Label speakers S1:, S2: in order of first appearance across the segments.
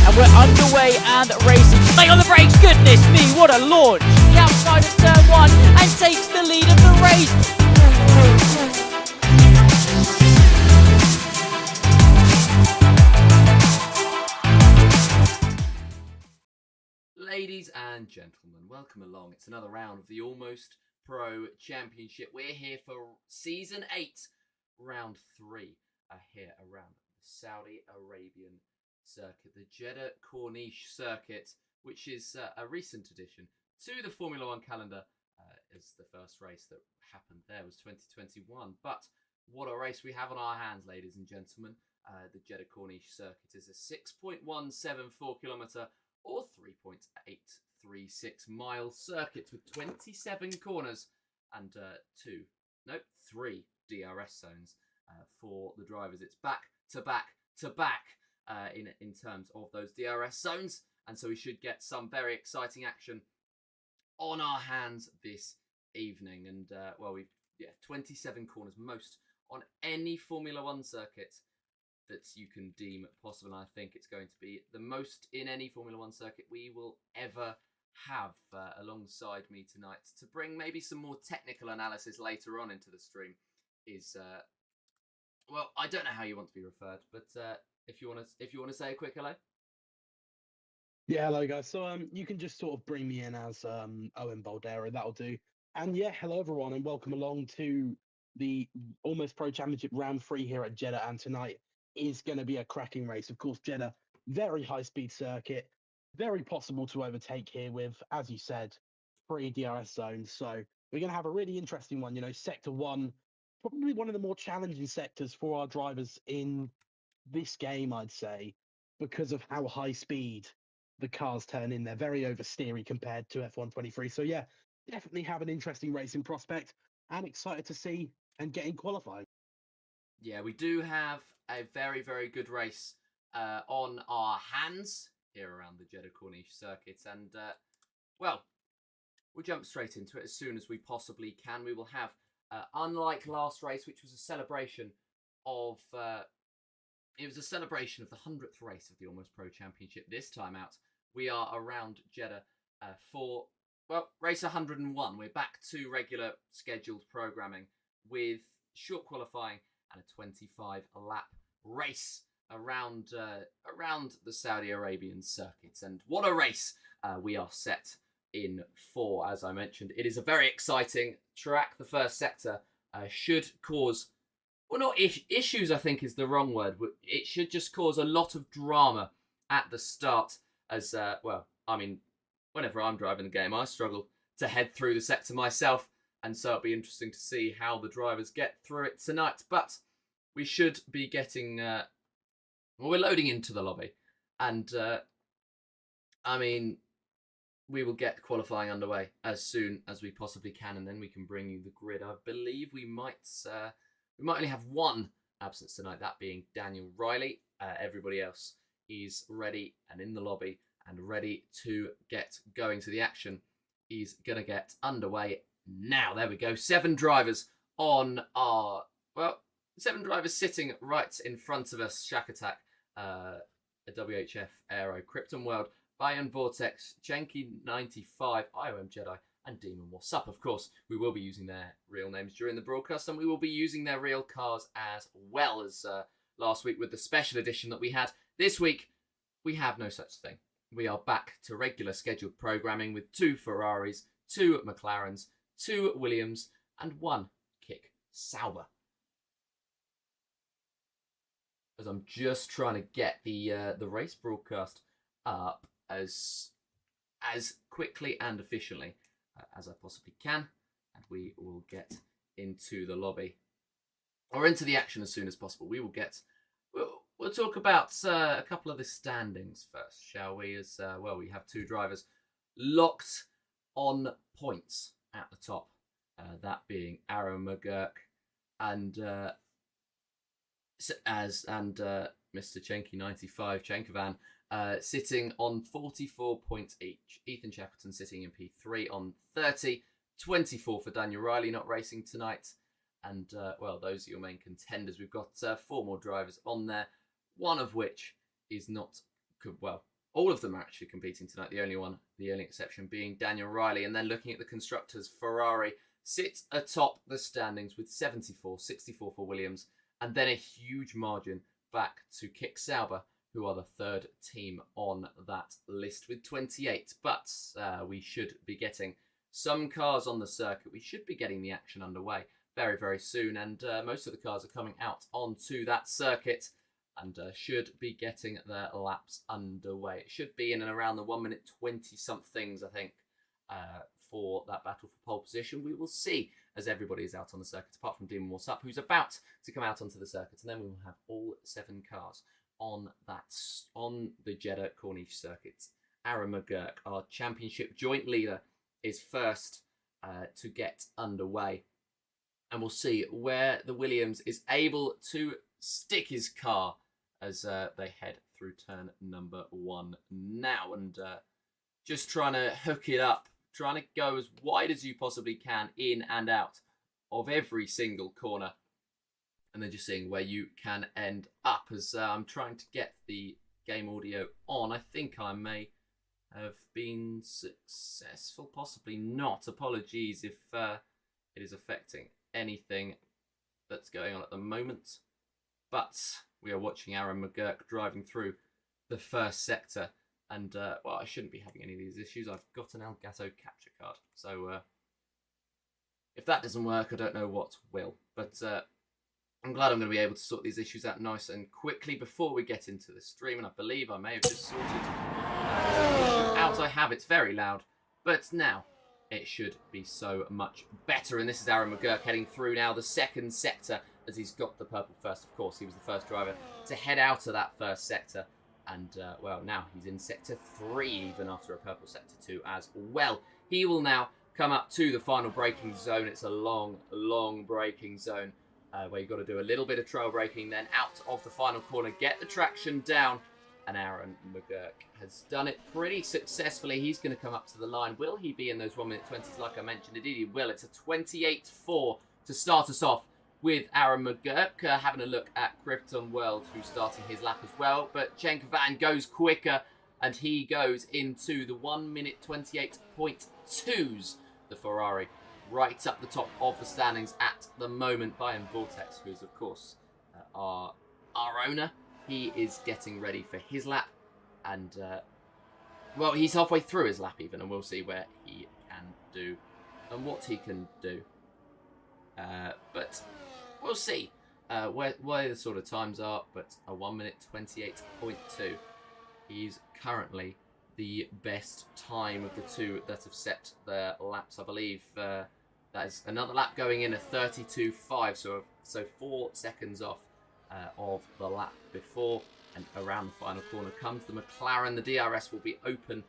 S1: and we're underway and racing. Stay on the brakes, goodness me, what a launch! The outside of turn 1 and takes the lead of the race.
S2: Ladies and gentlemen, welcome along. It's another round of the Almost Pro Championship. We're here for Season 8, Round 3, here around the Saudi Arabian circuit, the Jeddah Corniche circuit, which is a recent addition to the Formula 1 calendar, as the first race that happened there was 2021. But what a race we have on our hands, ladies and gentlemen. The Jeddah Corniche circuit is a 6.174 kilometre or 3.836 mile circuit with 27 corners and 3 DRS zones for the drivers. It's back to back to back in terms of those DRS zones, and so we should get some very exciting action on our hands this evening. And we've 27 corners, most on any Formula 1 circuit that you can deem possible. And I think it's going to be the most in any Formula 1 circuit we will ever have. Alongside me tonight to bring maybe some more technical analysis later on into the stream is I don't know how you want to be referred, but if you want to say a quick hello.
S3: Yeah, hello guys. So you can just sort of bring me in as Owen Boldero, that'll do. And yeah, hello everyone and welcome along to the Almost Pro Championship round 3 here at Jeddah. And tonight is going to be a cracking race. Of course, Jeddah, very high speed circuit, very possible to overtake here with, as you said, 3 DRS zones. So we're going to have a really interesting one. You know, Sector 1, probably one of the more challenging sectors for our drivers in this game, I'd say, because of how high speed the cars turn in. They're very oversteery compared to F1 23. So yeah, definitely have an interesting racing prospect and excited to see and get in qualifying.
S2: Yeah, we do have a very, very good race on our hands here around the Jeddah Corniche circuit. And, we'll jump straight into it as soon as we possibly can. We will have, unlike last race, which was a celebration of... it was a celebration of the 100th race of the Almost Pro Championship. This time out, we are around Jeddah for, race 101. We're back to regular scheduled programming with short qualifying and a 25-lap race around the Saudi Arabian circuit. And what a race we are set in for. As I mentioned, it is a very exciting track. The first sector should cause... Well, not issues, I think, is the wrong word. It should just cause a lot of drama at the start as, whenever I'm driving the game, I struggle to head through the sector myself. And so it'll be interesting to see how the drivers get through it tonight. But we should be getting... we're loading into the lobby. And, we will get qualifying underway as soon as we possibly can. And then we can bring you the grid. I believe we might only have one absence tonight, that being Daniel Riley. Everybody else is ready and in the lobby and ready to get going. So the action is going to get underway now. There we go. 7 drivers on our... 7 drivers sitting right in front of us. Shack Attack, a WHF Aero, Krypton World, Bayern Vortex, Chenky 95, IOM Jedi, and Demon What's Up. Of course, we will be using their real names during the broadcast, and we will be using their real cars as well as last week with the special edition that we had. This week, we have no such thing. We are back to regular scheduled programming with 2 Ferraris, 2 McLarens, 2 Williams, and 1 Kick Sauber. As I'm just trying to get the race broadcast up as quickly and efficiently as I possibly can, and we will get into the lobby or into the action as soon as possible. We'll talk about a couple of the standings first, shall we? As we have 2 drivers locked on points at the top, that being Aaron McGurk and Mr. Chenky 95 Chenkovan sitting on 44 points each. Ethan Shackleton sitting in P3 on 30. 24 for Daniel Riley, not racing tonight. And, those are your main contenders. We've got 4 more drivers on there, one of which is not, All of them are actually competing tonight. The only exception being Daniel Riley. And then looking at the constructors, Ferrari sits atop the standings with 74, 64 for Williams, and then a huge margin back to Kick Sauber, who are the third team on that list with 28. But we should be getting some cars on the circuit. We should be getting the action underway very, very soon. And most of the cars are coming out onto that circuit and should be getting their laps underway. It should be in and around the 1 minute 20 somethings, I think, for that battle for pole position. We will see as everybody is out on the circuit, apart from Demon Warsap, who's about to come out onto the circuit. And then we will have all 7 cars on the Jeddah Corniche circuit. Aaron McGurk, our championship joint leader, is first to get underway. And we'll see where the Williams is able to stick his car as they head through turn number 1 now. And just trying to hook it up, trying to go as wide as you possibly can in and out of every single corner. And then just seeing where you can end up as I'm trying to get the game audio on. I think I may have been successful, possibly not. Apologies if it is affecting anything that's going on at the moment. But we are watching Aaron McGurk driving through the first sector. And, well, I shouldn't be having any of these issues. I've got an Elgato capture card. So, if that doesn't work, I don't know what will. But I'm glad I'm going to be able to sort these issues out nice and quickly before we get into the stream. And I believe I may have just sorted out. I have. It's very loud. But now it should be so much better. And this is Aaron McGurk heading through now the second sector as he's got the purple first. Of course, he was the first driver to head out of that first sector. And, well, now he's in Sector 3, even after a purple Sector 2 as well. He will now come up to the final braking zone. It's a long, long braking zone where you've got to do a little bit of trail braking, then out of the final corner, get the traction down. And Aaron McGurk has done it pretty successfully. He's going to come up to the line. Will he be in those 1 minute 20s like I mentioned? Indeed he will. It's a 28.4 to start us off with Aaron McGurk, having a look at Krypton World, who's starting his lap as well. But Cenk Van goes quicker, and he goes into the 1 minute 28.2s, the Ferrari, right up the top of the standings at the moment. Bayern Vortex, who's, of course, our owner. He is getting ready for his lap. And, well, he's halfway through his lap even, and we'll see where he can do and what he can do. But we'll see where the sort of times are, but a 1 minute 28.2 is currently the best time of the two that have set their laps. I believe that is another lap going in a 32.5, so 4 seconds off of the lap before. And around the final corner comes the McLaren. The DRS will be open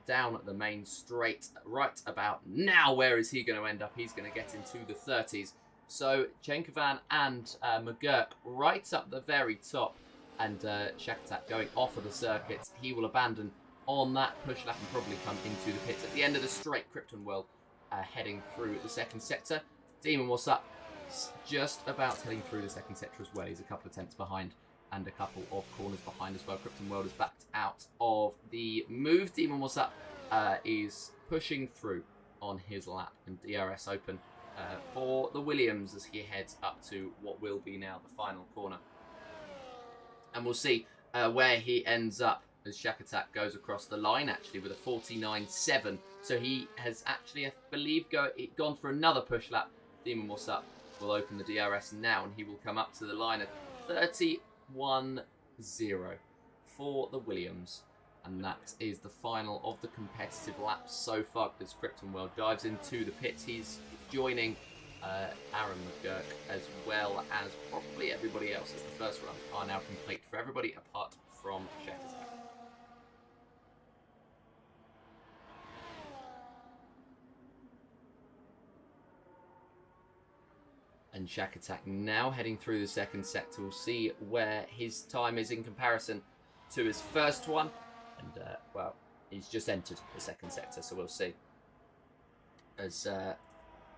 S2: down at the main straight right about now. Where is he going to end up? He's going to get into the 30s. So Cenk and McGurk right up the very top, and Shakhtar going off of the circuit. He will abandon on that push lap and probably come into the pits at the end of the straight. Krypton World heading through the second sector. Demon Warsap just about heading through the second sector as well. He's a couple of tenths behind and a couple of corners behind as well. Krypton World is backed out of the move. Demon Warsap is pushing through on his lap, and DRS open for the Williams as he heads up to what will be now the final corner. And we'll see where he ends up as Shakhtar goes across the line, actually, with a 49.7. So he has actually, I believe, gone for another push lap. Demon Warsap will open the DRS now, and he will come up to the line at 31.0 for the Williams. And that is the final of the competitive laps so far as Krypton World dives into the pits. He's joining Aaron McGurk as well as probably everybody else as the first run are now complete for everybody apart from Shakhtar. And Shakhtar now heading through the second sector. We'll see where his time is in comparison to his first one. And, well, he's just entered the second sector, so we'll see. As,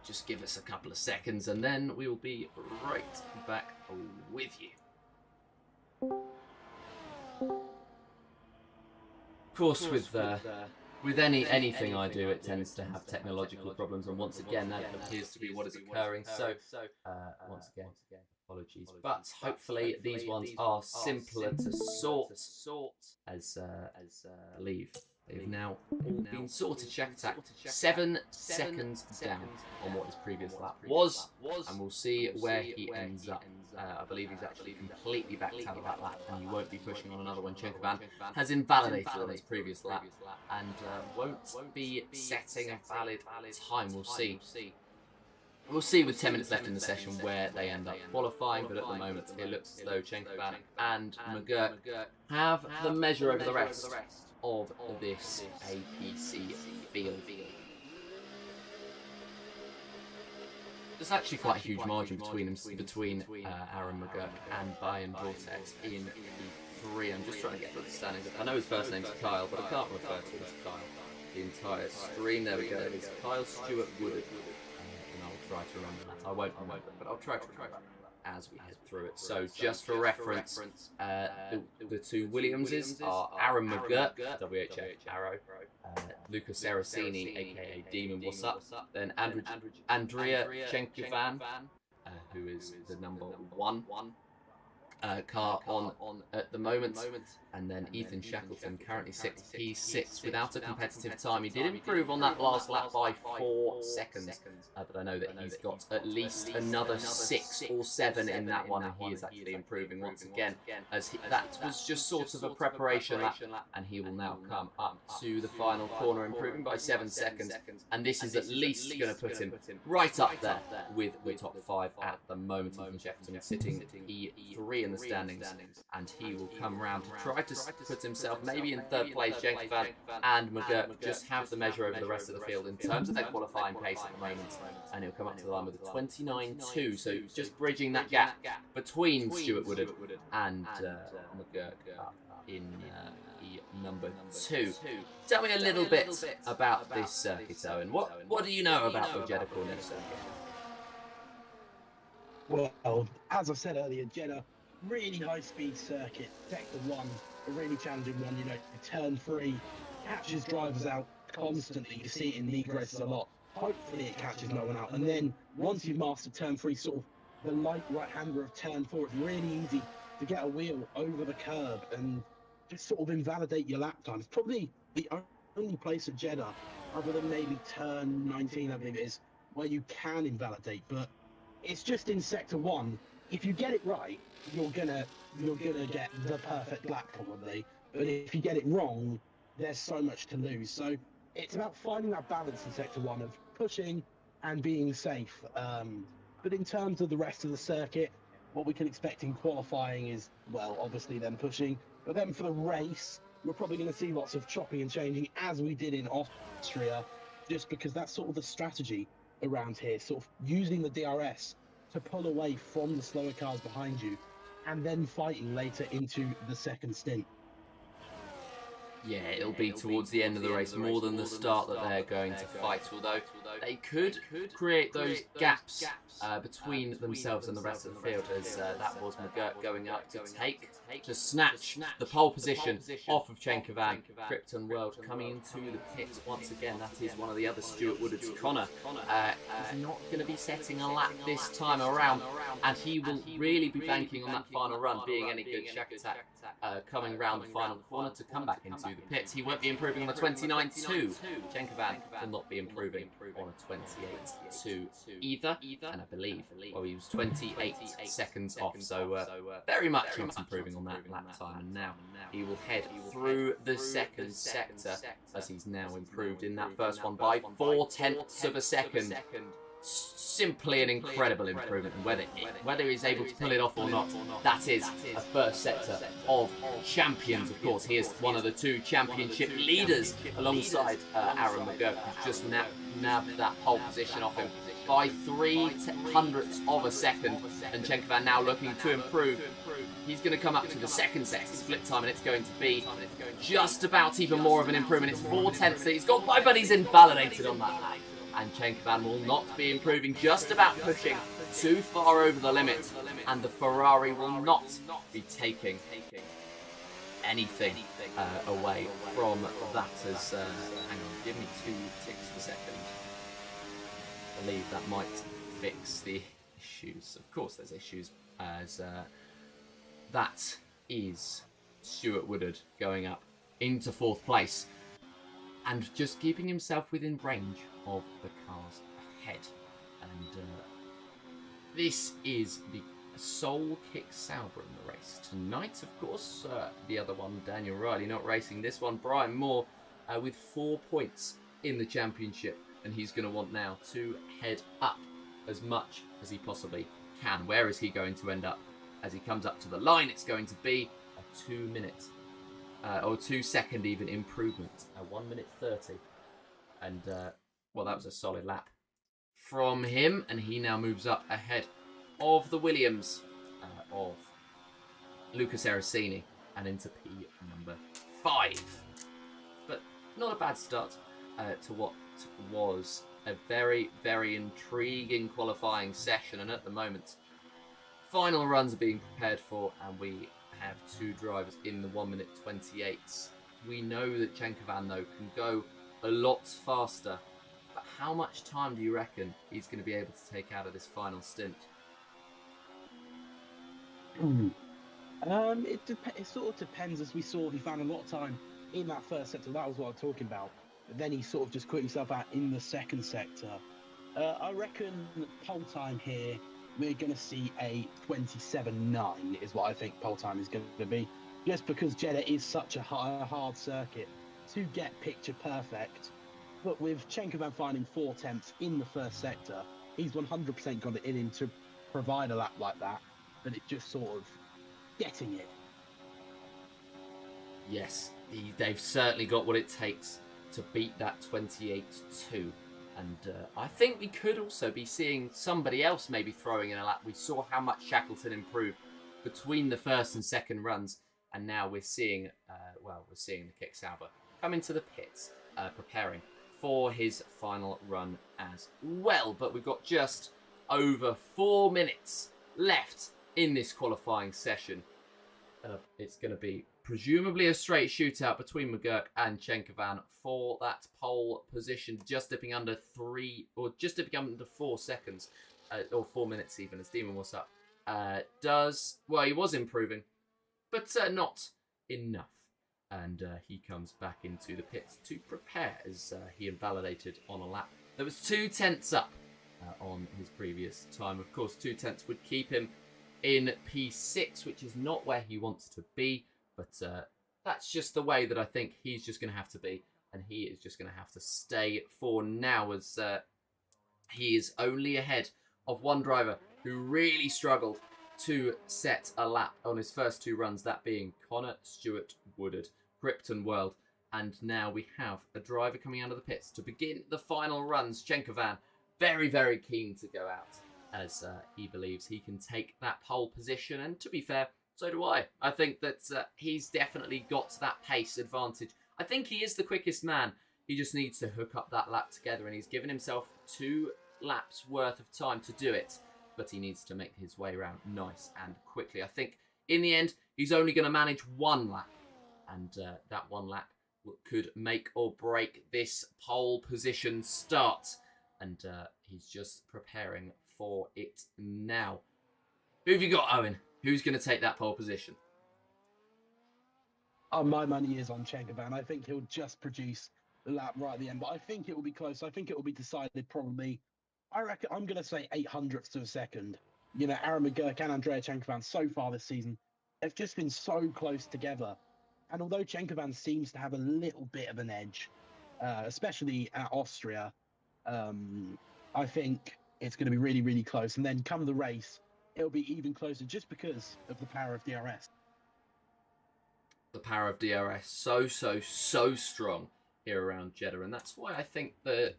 S2: just give us a couple of seconds, and then we will be right back with you. Of course, with anything I do, it tends to have technological problems, and once again, that appears to be what is occurring. So, once again, apologies. But hopefully, these ones are simpler to sort, as I believe they've now all been sorted. Shack Attack 7 seconds down on what his previous lap was, and we'll see where he ends up. I believe he's actually completely backed out of that lap, and he won't be pushing on another one. Chenkovan has invalidated on his previous lap, and won't be setting a valid time. We'll see. We'll see with 10 minutes left in the session where they end up qualifying, but at the moment it looks as though Chenkovan and McGurk have the measure over the rest of this APC field. There's actually quite a huge margin between Aaron McGurk and Bayern Vortex in P3. I'm just trying to get the standings up. I know his first name's Kyle, but I can't refer to him as Kyle the entire stream. There we go. It's Kyle Stewart Woodard. And I'll try to remember that. I won't remember it, but I'll try to remember that as we head through it. So just for reference, the two Williamses are Aaron McGurk, WHF Arrow, Lucas Saracini, aka Demon, what's up? Then Andrea Chenkovan, who is the number 1 car on at the moment, and then Ethan Shackleton, currently 6th P6 without a competitive time. He did improve on that last lap by 4 seconds, but I know that he's got at least another 6 or 7 in that one, and he is actually improving once again, as that was just sort of a preparation lap, and he will now come up to the final corner, improving by 7 seconds, and this is at least going to put him right up there with the top 5 at the moment. Ethan Shackleton is sitting P3 in the standings, and he will come round to try to put himself maybe in 3rd place. Chenkovan and McGurk just have the measure over the rest of the field in terms of their qualifying pace at the moment, and he'll come up to the line with a 29.2, so just bridging that gap between Stuart Woodard and McGurk in number 2. Tell me a little bit about this circuit, Owen. What do you know about the Jeddah Corniche circuit?
S3: Well, as I said earlier, Jeddah, really high-speed circuit, sector 1, a really challenging one. You know, turn 3 catches drivers out constantly. You see it in league races a lot. Hopefully it catches no one out, and then once you've mastered turn 3, sort of the light right-hander of turn 4, it's really easy to get a wheel over the curb and just sort of invalidate your lap time. It's probably the only place at Jeddah, other than maybe turn 19, I believe it is, where you can invalidate, but it's just in sector 1. If you get it right, you're gonna get the perfect lap probably. But if you get it wrong, there's so much to lose. So it's about finding that balance in sector 1 of pushing and being safe. But in terms of the rest of the circuit, what we can expect in qualifying is, well, obviously them pushing. But then for the race, we're probably going to see lots of chopping and changing, as we did in Austria, just because that's sort of the strategy around here, sort of using the DRS to pull away from the slower cars behind you, and then fighting later into the second stint.
S2: Yeah, it'll be towards the end of the race more than the start that they're going to fight, although they could create those gaps between themselves and the rest of the field, as that was McGurk going up to snatch the pole position off of Chenkovan. Krypton World coming into the pits once again. That is one of the other Stuart Woodard's. Connor is not going to be setting a lap this time around, and he will really be banking on that final run being any good. Shack Attack coming round the final corner to come back into the pits. He won't be improving on a 29.2. Chenkovan will not be improving on a 28.2 either, and I believe, well, he was 28 seconds off, so very much not improving on that lap time, and now he will head through the second sector, as he's now improved in that first one by 0.4 of a second. Simply an incredible improvement, and whether he's able to pull it off or not, that is a first sector of champions. Of course, he is one of the 2 championship leaders alongside Aaron McGurk, who's just nabbed that pole position off him by 0.03 of a second, and Chenkovan now looking to improve. He's going to come up to the second sector split time, and it's going to be just about even more of an improvement. It's 0.4 that he's got by, but he's invalidated on that lap. And Chenkovan will not be improving, just about pushing too far over the limit, and the Ferrari will not be taking anything away from that. As hang on, give me 2 ticks a second. I believe that might fix the issues. Of course, there's issues, as that is Stuart Woodard going up into 4th place and just keeping himself within range of the cars ahead. And this is the sole kick Sauber in the race tonight. Of course, the other one, Daniel Riley, not racing this one. Brian Moore with 4 points in the championship, and he's going to want now to head up as much as he possibly can. Where is he going to end up? As he comes up to the line, it's going to be a 2 minute or 2 second even improvement, a 1 minute 30. And well, that was a solid lap from him, and he now moves up ahead of the Williams of Lucas Erricini and into P number 5. But not a bad start to what was a very, very intriguing qualifying session. And at the moment, final runs are being prepared for, and we have 2 drivers in the 1 minute 28s. We know that Chenkovan, though, can go a lot faster. But how much time do you reckon he's going to be able to take out of this final stint?
S3: It sort of depends. As we saw, he found a lot of time in that first sector. That was what I'm talking about. But then he sort of just quit himself out in the second sector. I reckon pole time here, we're going to see a 27.9 is what I think pole time is going to be. Just because Jeddah is such a hard circuit to get picture perfect. But with Chenkovan finding 4 tenths in the first sector, he's 100% got it in him to provide a lap like that. But it just sort of getting it.
S2: Yes, they've certainly got what it takes to beat that 28-2. And I think we could also be seeing somebody else maybe throwing in a lap. We saw how much Shackleton improved between the first and second runs. And now we're seeing, we're seeing the Kick Sauber come into the pits, preparing for his final run as well. But we've got just over 4 minutes left in this qualifying session. It's going to be presumably a straight shootout between McGurk and Chenkovan for that pole position, just dipping under 4 seconds, or 4 minutes even, as Demon was up. He was improving, but not enough. And he comes back into the pits to prepare, as he invalidated on a lap. There was 2 tenths up on his previous time. Of course, 2 tenths would keep him in P6, which is not where he wants to be. But that's just the way that I think he's just going to have to be. And he is just going to have to stay for now, as he is only ahead of one driver who really struggled to set a lap on his first 2 runs, that being Connor Stuart Woodard, Krypton World. And now we have a driver coming out of the pits to begin the final runs. Chenkovan, very, very keen to go out, as he believes he can take that pole position. And to be fair, so do I. I think that he's definitely got that pace advantage. I think he is the quickest man. He just needs to hook up that lap together, and he's given himself 2 laps worth of time to do it. But he needs to make his way around nice and quickly. I think in the end, he's only going to manage 1 lap. And that 1 lap could make or break this pole position start. And he's just preparing for it now. Who have you got, Owen? Who's going to take that pole position?
S3: My money is on Chenkovan. I think he'll just produce the lap right at the end, but I think it will be close. I think it will be decided probably, I reckon, I'm going to say 800ths of a second. You know, Aaron McGurk and Andrea Chenkovan so far this season, they've just been so close together. And although Chenkovan seems to have a little bit of an edge, especially at Austria, I think it's going to be really, really close. And then come the race, it'll be even closer just because of the power of DRS.
S2: The power of DRS so strong here around Jeddah, and that's why I think the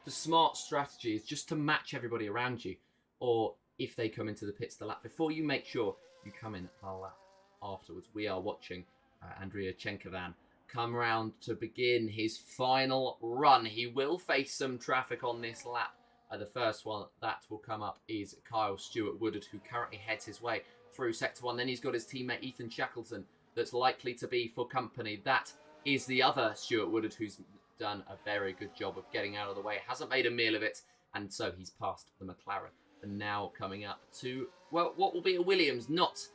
S2: smart strategy is just to match everybody around you, or if they come into the pits the lap before you, make sure you come in a lap afterwards. We are watching Andrea Chenkovan come round to begin his final run. He will face some traffic on this lap. The first one that will come up is Kyle Stuart Woodard, who currently heads his way through Sector 1. Then he's got his teammate Ethan Shackleton that's likely to be for company. That is the other Stuart Woodard, who's done a very good job of getting out of the way. Hasn't made a meal of it, and so he's passed the McLaren. And now coming up to, well, what will be a Williams, not,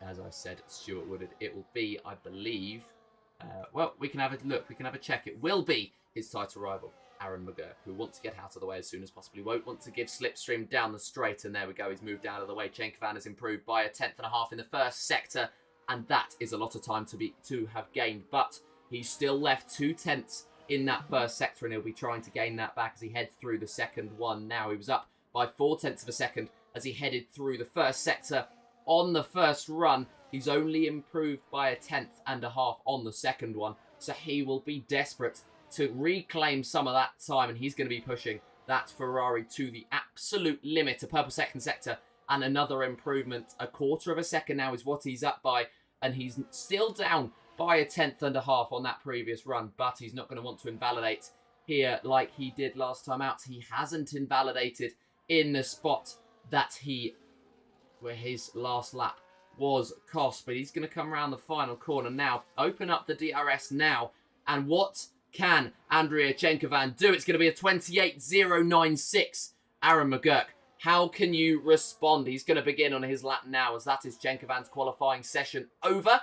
S2: as I said, Stuart Woodard. It will be, I believe, well, we can have a look, we can have a check. It will be his title rival, Aaron McGurk, who wants to get out of the way as soon as possible. He won't want to give slipstream down the straight, and there we go, he's moved out of the way. Cenkovan has improved by 1/10.5 in the first sector, and that is a lot of time to have gained, but he's still left 2/10 in that first sector, and he'll be trying to gain that back as he heads through the second one. Now he was up by 0.4 of a second as he headed through the first sector on the first run. He's only improved by 1/10.5 on the second one, so he will be desperate to reclaim some of that time, and he's going to be pushing that Ferrari to the absolute limit. A purple second sector and another improvement. 1/4 of a second now is what he's up by, and he's still down by 1/10.5 on that previous run, but he's not going to want to invalidate here like he did last time out. He hasn't invalidated in the spot that where his last lap was cost, but he's going to come around the final corner now, open up the DRS now, and what can Andrea Cenkovan do? It's going to be a 28.096. Aaron McGurk, how can you respond? He's going to begin on his lap now, as that is Cenkovan's qualifying session over,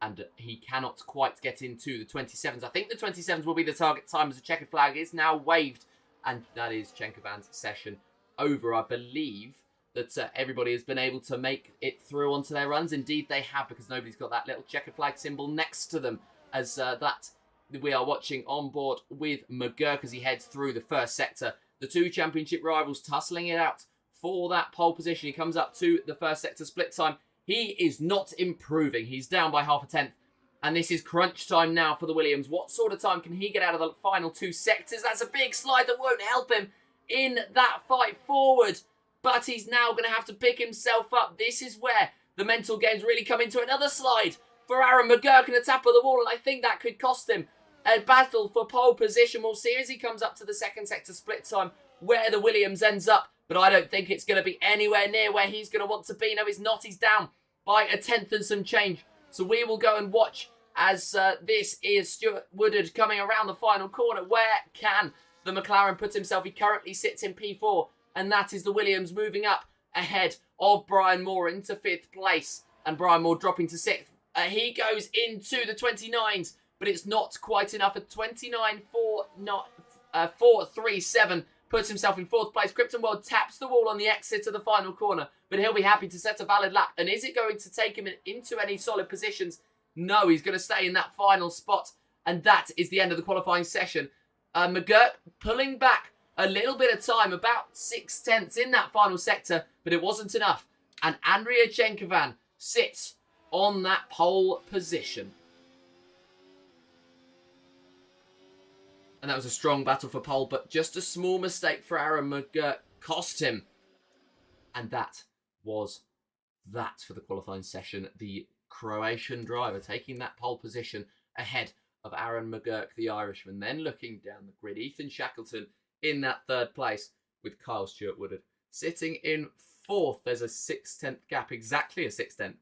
S2: and he cannot quite get into the 27s. I think the 27s will be the target time, as the checkered flag is now waved, and that is Cenkovan's session over. I believe that everybody has been able to make it through onto their runs. Indeed, they have, because nobody's got that little checkered flag symbol next to them, as that we are watching on board with McGurk as he heads through the first sector. The two championship rivals tussling it out for that pole position. He comes up to the first sector split time. He is not improving. He's down by 0.5, and this is crunch time now for the Williams. What sort of time can he get out of the final two sectors? That's a big slide that won't help him in that fight forward, but he's now going to have to pick himself up. This is where the mental games really come into another slide for Aaron McGurk and a tap of the wall, and I think that could cost him a battle for pole position. We'll see as he comes up to the second sector split time where the Williams ends up, but I don't think it's going to be anywhere near where he's going to want to be. No, he's not. He's down by 1/10 and some change. So we will go and watch as this is Stuart Woodard coming around the final corner. Where can the McLaren put himself? He currently sits in P4, and that is the Williams moving up ahead of Brian Moore into 5th place, and Brian Moore dropping to 6th. He goes into the 29s, but it's not quite enough. A 29.437 puts himself in 4th place. Krypton World taps the wall on the exit of the final corner, but he'll be happy to set a valid lap. And is it going to take him into any solid positions? No, he's going to stay in that final spot, and that is the end of the qualifying session. McGurk pulling back a little bit of time, about 0.6 in that final sector, but it wasn't enough. And Andrea Cenkovan sits on that pole position. And that was a strong battle for pole, but just a small mistake for Aaron McGurk cost him. And that was that for the qualifying session. The Croatian driver taking that pole position ahead of Aaron McGurk, the Irishman. Then looking down the grid, Ethan Shackleton in that 3rd place with Kyle Stuart Woodard sitting in 4th. There's a 6/10 gap, exactly a 6/10.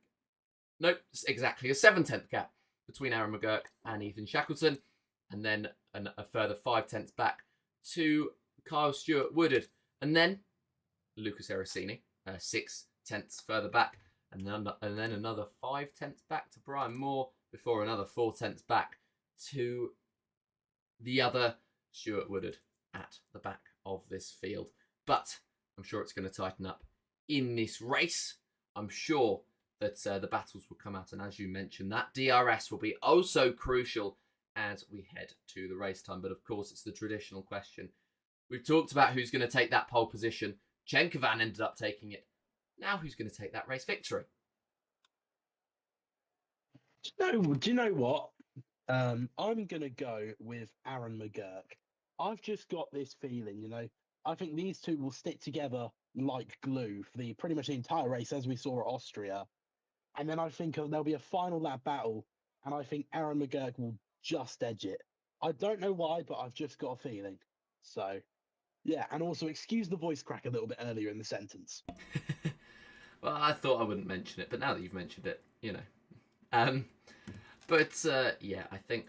S2: Nope, exactly a 7/10 gap between Aaron McGurk and Ethan Shackleton. And then a further 0.5 back to Kyle Stuart Woodard. And then Lucas Erosini, 0.6 further back. And then another 0.5 back to Brian Moore, before another 0.4 back to the other Stuart Woodard at the back of this field. But I'm sure it's going to tighten up in this race. I'm sure that the battles will come out. And as you mentioned, that DRS will be oh so crucial as we head to the race time. But of course, it's the traditional question. We've talked about who's going to take that pole position. Cenkovan ended up taking it. Now who's going to take that race victory?
S3: Do you know what? I'm going to go with Aaron McGurk. I've just got this feeling, I think these two will stick together like glue for pretty much the entire race, as we saw at Austria. And then I think there'll be a final lap battle, and I think Aaron McGurk will just edge it. I don't know why, but I've just got a feeling. So, yeah, and also excuse the voice crack a little bit earlier in the sentence.
S2: Well, I thought I wouldn't mention it, but now that you've mentioned it, Yeah, I think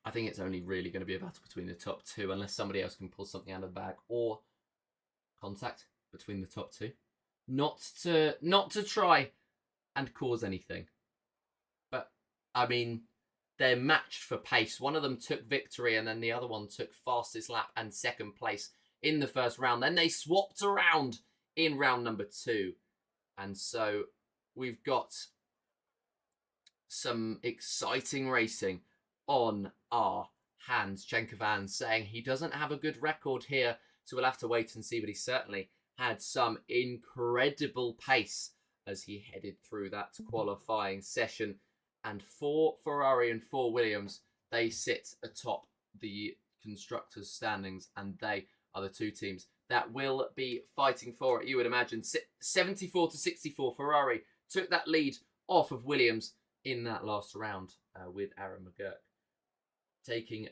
S2: it's only really going to be a battle between the top two, unless somebody else can pull something out of the bag, or contact between the top two. Not to try and cause anything, but I mean, they're matched for pace. One of them took victory, and then the other one took fastest lap and second place in the first round. Then they swapped around in round number 2, and so we've got some exciting racing on our hands. Chenkovan saying he doesn't have a good record here, so we'll have to wait and see, but he certainly had some incredible pace as he headed through that qualifying session. And for Ferrari and for Williams, they sit atop the constructors' standings, and they are the two teams that will be fighting for it. You would imagine 74-64, Ferrari took that lead off of Williams in that last round with Aaron McGurk taking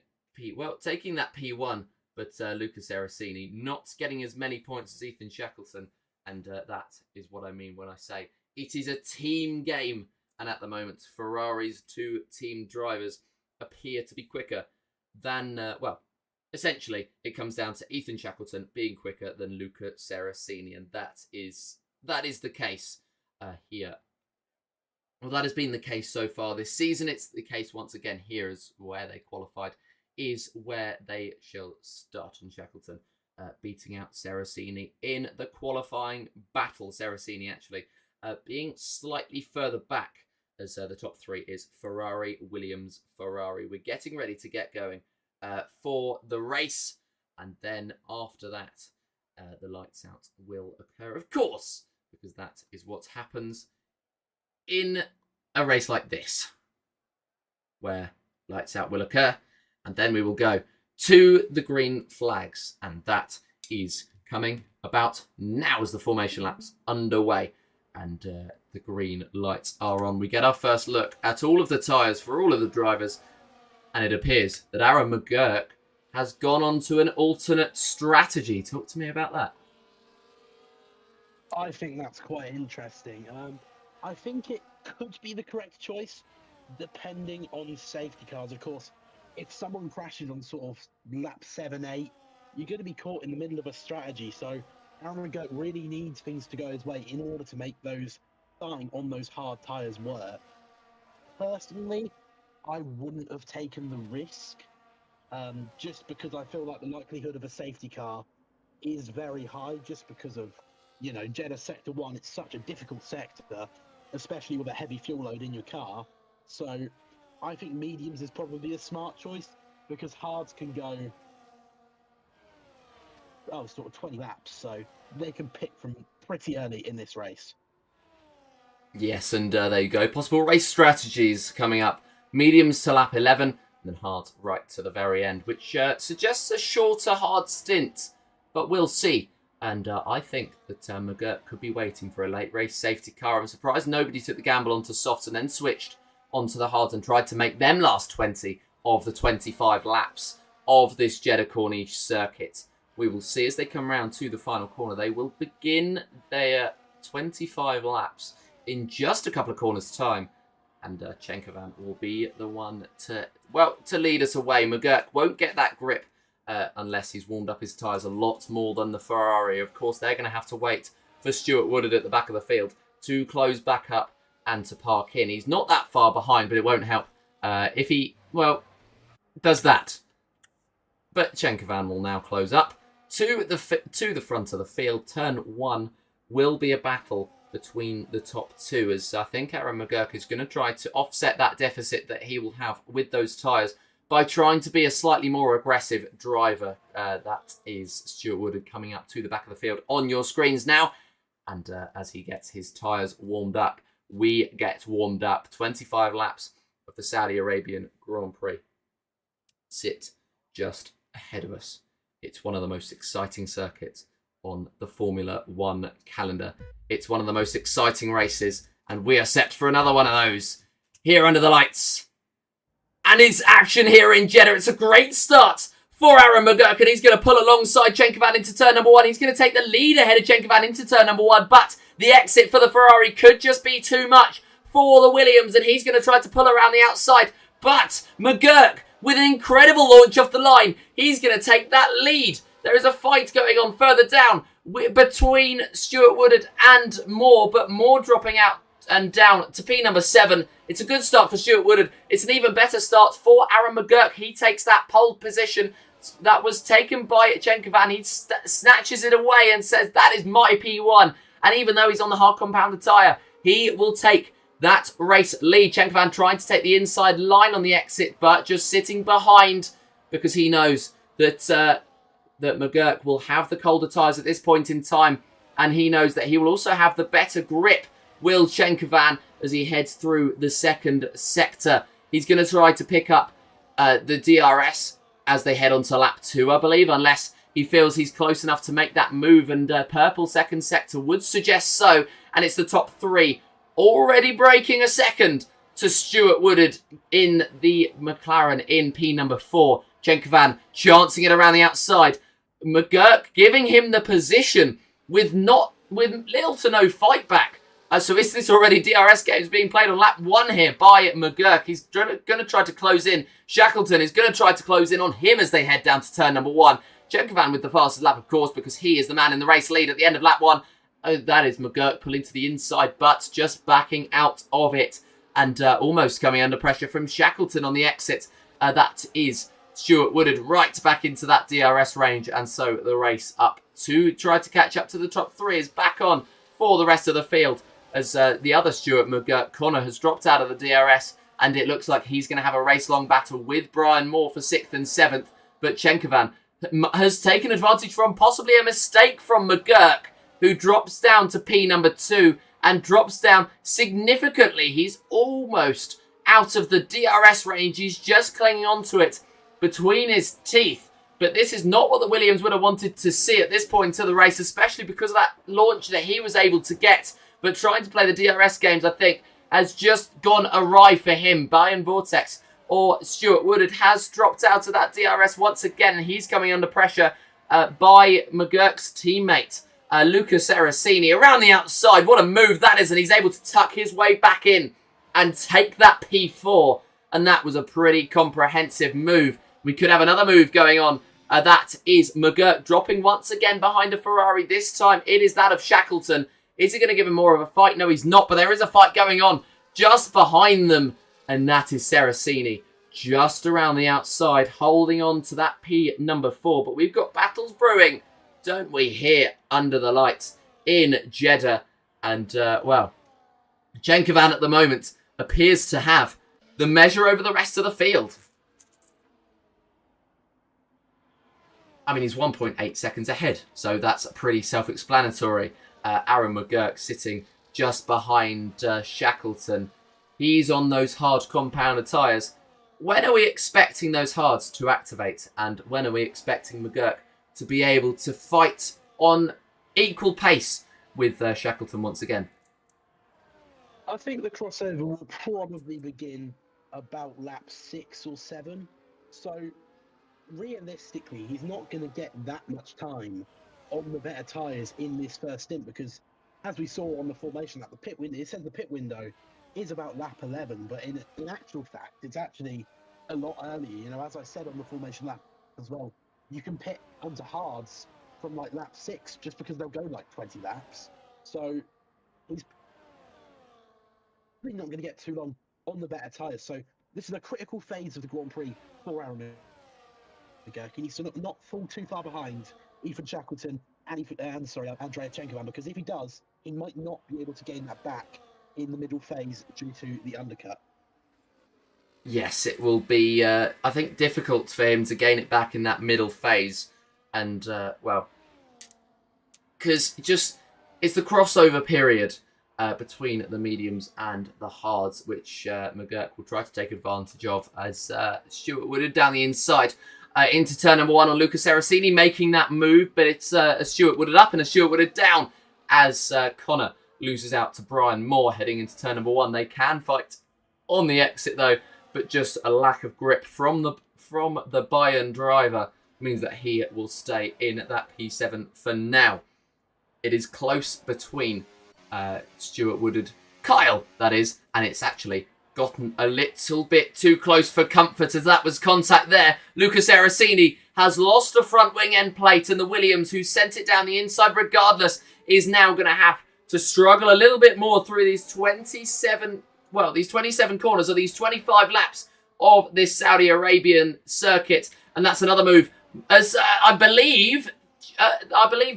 S2: that P1, but Lucas Aracini not getting as many points as Ethan Shackleton, and that is what I mean when I say it is a team game. And at the moment, Ferrari's two team drivers appear to be quicker than, essentially, it comes down to Ethan Shackleton being quicker than Luca Seracini, and that is the case here. Well, that has been the case so far this season. It's the case once again here, is where they qualified, is where they shall start. And Shackleton beating out Seracini in the qualifying battle. Seracini actually being slightly further back, as the top three is Ferrari, Williams, Ferrari. We're getting ready to get going for the race, and then after that, the lights out will occur, of course, because that is what happens in a race like this, where lights out will occur, and then we will go to the green flags, and that is coming about now as the formation lap's underway. And the green lights are on. We get our first look at all of the tyres for all of the drivers, and it appears that Aaron McGurk has gone on to an alternate strategy. Talk to me about that.
S3: I think that's quite interesting. I think it could be the correct choice, depending on safety cars. Of course, if someone crashes on sort of lap 7, 8, you're going to be caught in the middle of a strategy. So Aaron McGurk really needs things to go his way in order to make those starting on those hard tyres work. Personally, I wouldn't have taken the risk, just because I feel like the likelihood of a safety car is very high, just because of, Jeddah Sector 1, it's such a difficult sector, especially with a heavy fuel load in your car. So I think mediums is probably a smart choice, because hards can go sort of 20 laps, so they can pick from pretty early in this race.
S2: Yes, and there you go. Possible race strategies coming up. Mediums to lap 11, and then hards right to the very end, which suggests a shorter hard stint, but we'll see. And I think that McGurk could be waiting for a late race safety car. I'm surprised nobody took the gamble onto softs and then switched onto the hards and tried to make them last 20 of the 25 laps of this Jeddah Corniche circuit. We will see as they come round to the final corner. They will begin their 25 laps in just a couple of corners' time. And Chenkovan will be the one to lead us away. McGurk won't get that grip unless he's warmed up his tyres a lot more than the Ferrari. Of course, they're going to have to wait for Stuart Woodard at the back of the field to close back up and to park in. He's not that far behind, but it won't help if he, does that. But Chenkovan will now close up to the front of the field. Turn 1 will be a battle between the top two, as I think Aaron McGurk is going to try to offset that deficit that he will have with those tyres by trying to be a slightly more aggressive driver. That is Stuart Woodard coming up to the back of the field on your screens now. And as he gets his tyres warmed up, we get warmed up. 25 laps of the Saudi Arabian Grand Prix sit just ahead of us. It's one of the most exciting circuits on the Formula One calendar. It's one of the most exciting races, and we are set for another one of those here under the lights. And it's action here in Jeddah. It's a great start for Aaron McGurk, and he's going to pull alongside Chenkovan into turn number 1. He's going to take the lead ahead of Chenkovan into turn number 1, but the exit for the Ferrari could just be too much for the Williams, and he's going to try to pull around the outside. But McGurk, with an incredible launch off the line, he's going to take that lead. There is a fight going on further down between Stuart Woodard and Moore, but Moore dropping out and down to P number 7. It's a good start for Stuart Woodard. It's an even better start for Aaron McGurk. He takes that pole position that was taken by Chenkovan. He snatches it away and says, that is my P1. And even though he's on the hard compounded tyre, he will take that race lead. Chenkovan trying to take the inside line on the exit, but just sitting behind because he knows that that McGurk will have the colder tyres at this point in time, and he knows that he will also have the better grip, will Chenkovan, as he heads through the second sector. He's going to try to pick up the DRS as they head on to lap 2, I believe, unless he feels he's close enough to make that move, and purple second sector would suggest so, and it's the top 3 already breaking a second to Stuart Woodard in the McLaren in P number 4. Chenkovan chancing it around the outside. McGurk giving him the position with little to no fight back. So is this already DRS games being played on lap 1 here by McGurk? He's going to try to close in. Shackleton is going to try to close in on him as they head down to turn number 1. Chenkovan with the fastest lap, of course, because he is the man in the race lead at the end of lap 1. That is McGurk pulling to the inside, but just backing out of it and almost coming under pressure from Shackleton on the exit. That is Stuart Woodard right back into that DRS range, and so the race up to try to catch up to the top 3 is back on for the rest of the field, as the other Stuart McGurk, Connor, has dropped out of the DRS, and it looks like he's going to have a race-long battle with Brian Moore for 6th and 7th, but Chenkovan has taken advantage from possibly a mistake from McGurk, who drops down to P number 2 and drops down significantly. He's almost out of the DRS range. He's just clinging onto it between his teeth. But this is not what the Williams would have wanted to see at this point of the race, especially because of that launch that he was able to get. But trying to play the DRS games, I think, has just gone awry for him. Bayern Vortex or Stuart Woodard has dropped out of that DRS once again, and he's coming under pressure by McGurk's teammate, Luca Seracini, around the outside. What a move that is, and he's able to tuck his way back in and take that P4, and that was a pretty comprehensive move. We could have another move going on. That is McGurk dropping once again behind a Ferrari. This time it is that of Shackleton. Is he going to give him more of a fight? No, he's not, but there is a fight going on just behind them, and that is Seracini just around the outside, holding on to that P number 4. But we've got battles brewing, don't we, here under the lights in Jeddah. And, well, Chenkovan at the moment appears to have the measure over the rest of the field. I mean, he's 1.8 seconds ahead, so that's pretty self-explanatory. Aaron McGurk sitting just behind Shackleton. He's on those hard compounded tyres. When are we expecting those hards to activate? And when are we expecting McGurk to be able to fight on equal pace with Shackleton once again?
S3: I think the crossover will probably begin about lap 6 or 7. So realistically, he's not going to get that much time on the better tyres in this first stint, because as we saw on the formation lap, the pit window, it says the pit window is about lap 11, but in actual fact, it's actually a lot earlier. You know, as I said on the formation lap as well, you can pit onto hards from like lap 6 just because they'll go like 20 laps. So he's really not going to get too long on the better tyres. So this is a critical phase of the Grand Prix for Aaron McGurk. He needs to not fall too far behind Ethan Shackleton and Andrea Chenkovan, because if he does, he might not be able to gain that back in the middle phase due to the undercut.
S2: Yes, it will be, I think, difficult for him to gain it back in that middle phase. And, well, because it's the crossover period between the mediums and the hards, which McGurk will try to take advantage of as Stuart Woodard down the inside into turn number 1 on Luca Seracini, making that move, but it's a Stuart Woodard up and a Stuart Woodard down as Connor loses out to Brian Moore heading into turn number 1. They can fight on the exit though, but just a lack of grip from the Bayern driver means that he will stay in that P7 for now. It is close between Stuart Woodard Kyle, that is, and it's actually gotten a little bit too close for comfort as that was contact there. Lucas Aracini has lost a front wing end plate, and the Williams, who sent it down the inside regardless, is now going to have to struggle a little bit more through these 27 corners, or these 25 laps of this Saudi Arabian circuit. And that's another move, as I believe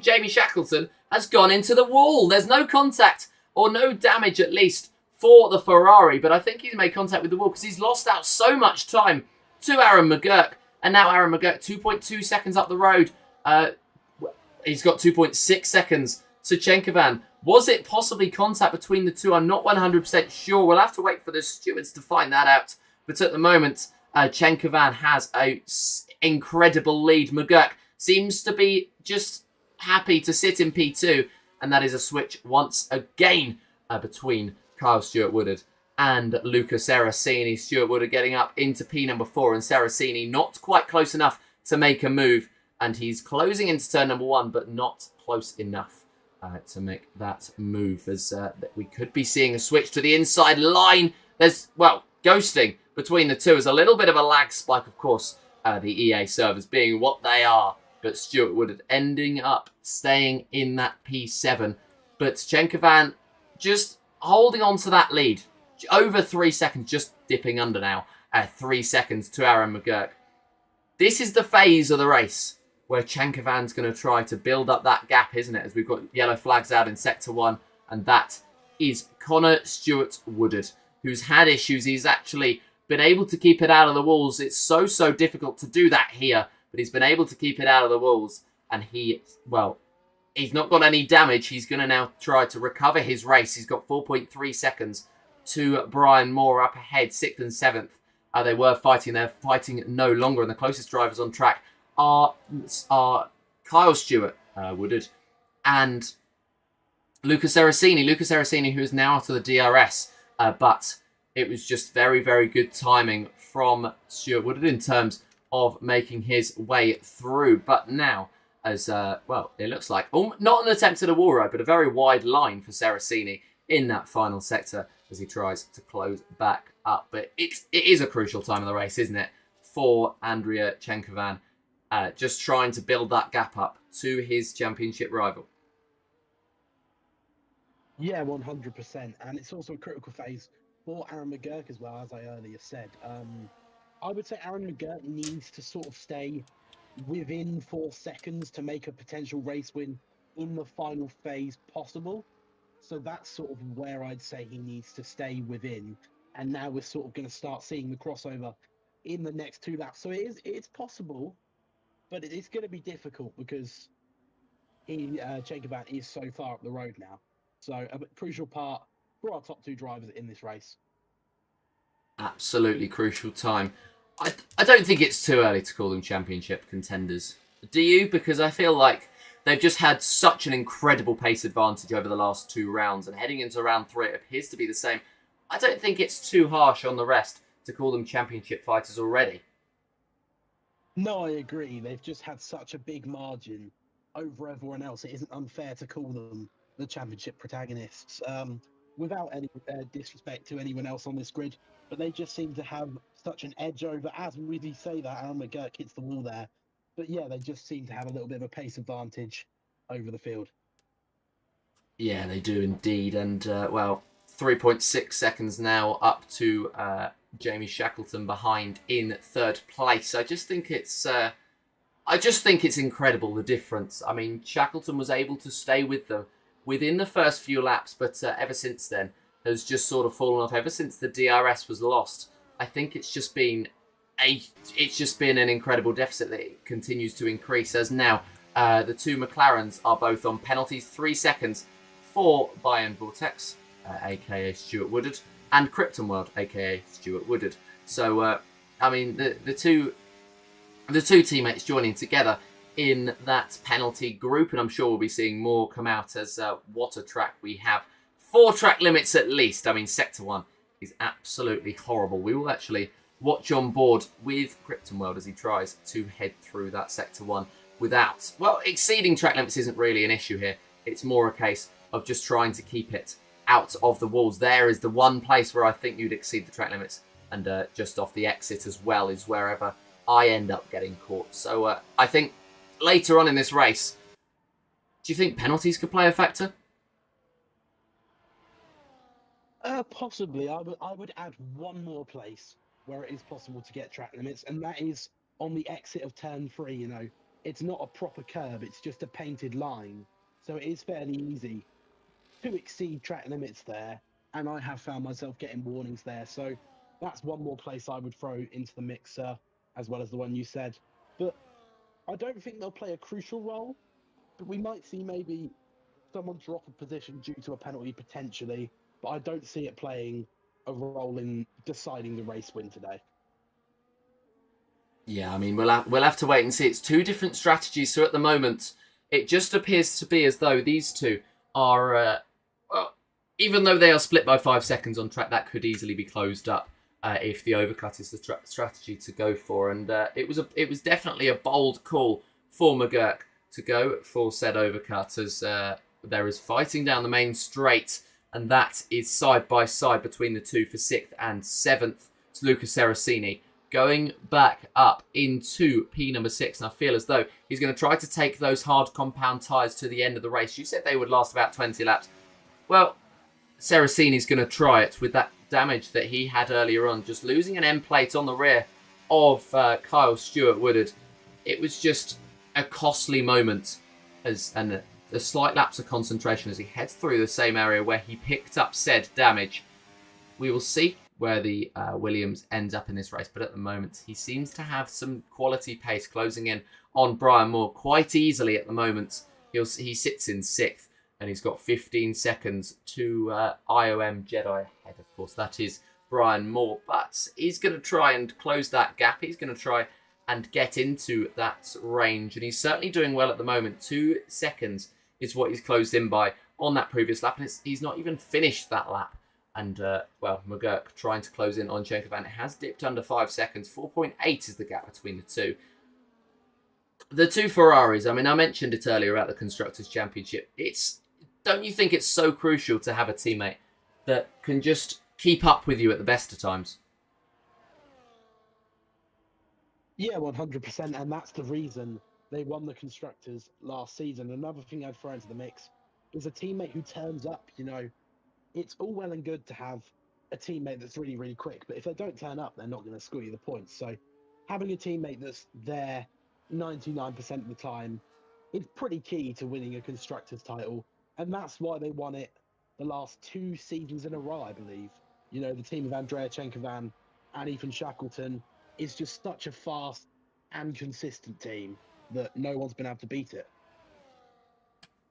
S2: Jamie Shackleton has gone into the wall. There's no contact, or no damage at least, for the Ferrari, but I think he's made contact with the wall because he's lost out so much time to Aaron McGurk. And now Aaron McGurk, 2.2 seconds up the road. He's got 2.6 seconds to Chenkovan. Was it possibly contact between the two? I'm not 100% sure. We'll have to wait for the stewards to find that out. But at the moment, Chenkovan has an incredible lead. McGurk seems to be just happy to sit in P2. And that is a switch once again between Kyle Stewart-Woodard and Lucas Aracini. Stewart-Woodard getting up into P number 4, and Saracini not quite close enough to make a move. And he's closing into turn number 1, but not close enough to make that move, as we could be seeing a switch to the inside line. There's, well, ghosting between the two. Is a little bit of a lag spike, of course, the EA servers being what they are. But Stewart-Woodard ending up staying in that P7. But Chenkovan just holding on to that lead. Over 3 seconds, just dipping under now. 3 seconds to Aaron McGurk. This is the phase of the race where Chenkovan's going to try to build up that gap, isn't it? As we've got yellow flags out in Sector 1. And that is Connor Stewart-Woodard, who's had issues. He's actually been able to keep it out of the walls. It's so difficult to do that here. But he's been able to keep it out of the walls. And he's not got any damage. He's going to now try to recover his race. He's got 4.3 seconds to Brian Moore up ahead, 6th and 7th. They were fighting. They're fighting no longer. And the closest drivers on track are Kyle Stewart-Woodard and Lucas Aracini. Lucas Aracini, who is now out of the DRS. But it was just very good timing from Stewart-Woodard in terms of making his way through. But now, as, it looks like, not an attempt at a wall ride, but a very wide line for Saracini in that final sector as he tries to close back up. But it is a crucial time of the race, isn't it, for Andrea Chenkovan, just trying to build that gap up to his championship rival.
S3: Yeah, 100%. And it's also a critical phase for Aaron McGurk as well, as I earlier said. I would say Aaron McGurk needs to sort of stay within 4 seconds to make a potential race win in the final phase possible. So that's sort of where I'd say he needs to stay within. And now we're sort of going to start seeing the crossover in the next 2 laps. So it's possible, but it's going to be difficult because Chenkovan is so far up the road now. So a crucial part for our top 2 drivers in this race.
S2: Absolutely crucial time. I don't think it's too early to call them championship contenders. Do you? Because I feel like they've just had such an incredible pace advantage over the last 2 rounds, and heading into round 3 it appears to be the same. I don't think it's too harsh on the rest to call them championship fighters already.
S3: No, I agree. They've just had such a big margin over everyone else. It isn't unfair to call them the championship protagonists. Without any disrespect to anyone else on this grid, but they just seem to have such an edge over, as we say that, Aaron McGurk hits the wall there. But yeah, they just seem to have a little bit of a pace advantage over the field.
S2: Yeah, they do indeed. And, 3.6 seconds now up to Jamie Shackleton behind in 3rd place. I just think it's incredible, the difference. I mean, Shackleton was able to stay with them within the first few laps, but ever since then has just sort of fallen off. Ever since the DRS was lost, I think it's just been an incredible deficit that continues to increase. As now the 2 McLarens are both on penalties, 3 seconds for Bayern Vortex, aka Stewart-Woodard, and Krypton World, aka Stewart-Woodard. So I mean, the two teammates joining together in that penalty group, and I'm sure we'll be seeing more come out as what a track we have. 4 track limits at least. I mean, Sector 1 is absolutely horrible. We will actually watch on board with Krypton World as he tries to head through that Sector 1 without... Well, exceeding track limits isn't really an issue here. It's more a case of just trying to keep it out of the walls. There is the one place where I think you'd exceed the track limits, and just off the exit as well is wherever I end up getting caught. So I think later on in this race, do you think penalties could play a factor?
S3: Possibly. I would add one more place where it is possible to get track limits, and that is on the exit of turn 3. You know, it's not a proper curb; it's just a painted line, so it is fairly easy to exceed track limits there. And I have found myself getting warnings there, so that's one more place I would throw into the mixer, as well as the one you said. But I don't think they'll play a crucial role. But we might see maybe someone drop a position due to a penalty potentially, but I don't see it playing a role in deciding the race win today.
S2: Yeah, I mean, we'll have to wait and see. It's two different strategies, so at the moment, it just appears to be as though these two are, well, even though they are split by 5 seconds on track, that could easily be closed up if the overcut is the strategy to go for. And it was definitely a bold call for McGurk to go for said overcut, as there is fighting down the main straight, and that is side by side between the two for 6th and 7th. It's Luca Seracini going back up into P number 6, and I feel as though he's going to try to take those hard compound tyres to the end of the race. You said they would last about 20 laps. Well, Seracini's going to try it with that damage that he had earlier on, just losing an end plate on the rear of Kyle Stewart-Woodard. It was just a costly moment, and a slight lapse of concentration as he heads through the same area where he picked up said damage. We will see where the Williams ends up in this race, but at the moment he seems to have some quality pace, closing in on Brian Moore quite easily at the moment. He sits in 6th, and he's got 15 seconds to IOM Jeddah ahead. Of course, that is Brian Moore, but he's going to try and close that gap. He's going to try and get into that range, and he's certainly doing well at the moment. 2 seconds is what he's closed in by on that previous lap, and he's not even finished that lap. And, well, McGurk trying to close in on Chenkovan. It has dipped under 5 seconds. 4.8 is the gap between the two. The two Ferraris, I mean, I mentioned it earlier about the Constructors' Championship. Don't you think it's so crucial to have a teammate that can just keep up with you at the best of times?
S3: Yeah, 100%, and that's the reason they won the Constructors last season. Another thing I'd throw into the mix is a teammate who turns up. You know, it's all well and good to have a teammate that's really, really quick, but if they don't turn up, they're not going to score you the points. So having a teammate that's there 99% of the time is pretty key to winning a Constructors title, and that's why they won it the last 2 seasons in a row, I believe. You know, the team of Andrea Chenkovan and Ethan Shackleton is just such a fast and consistent team that no one's been able to beat it.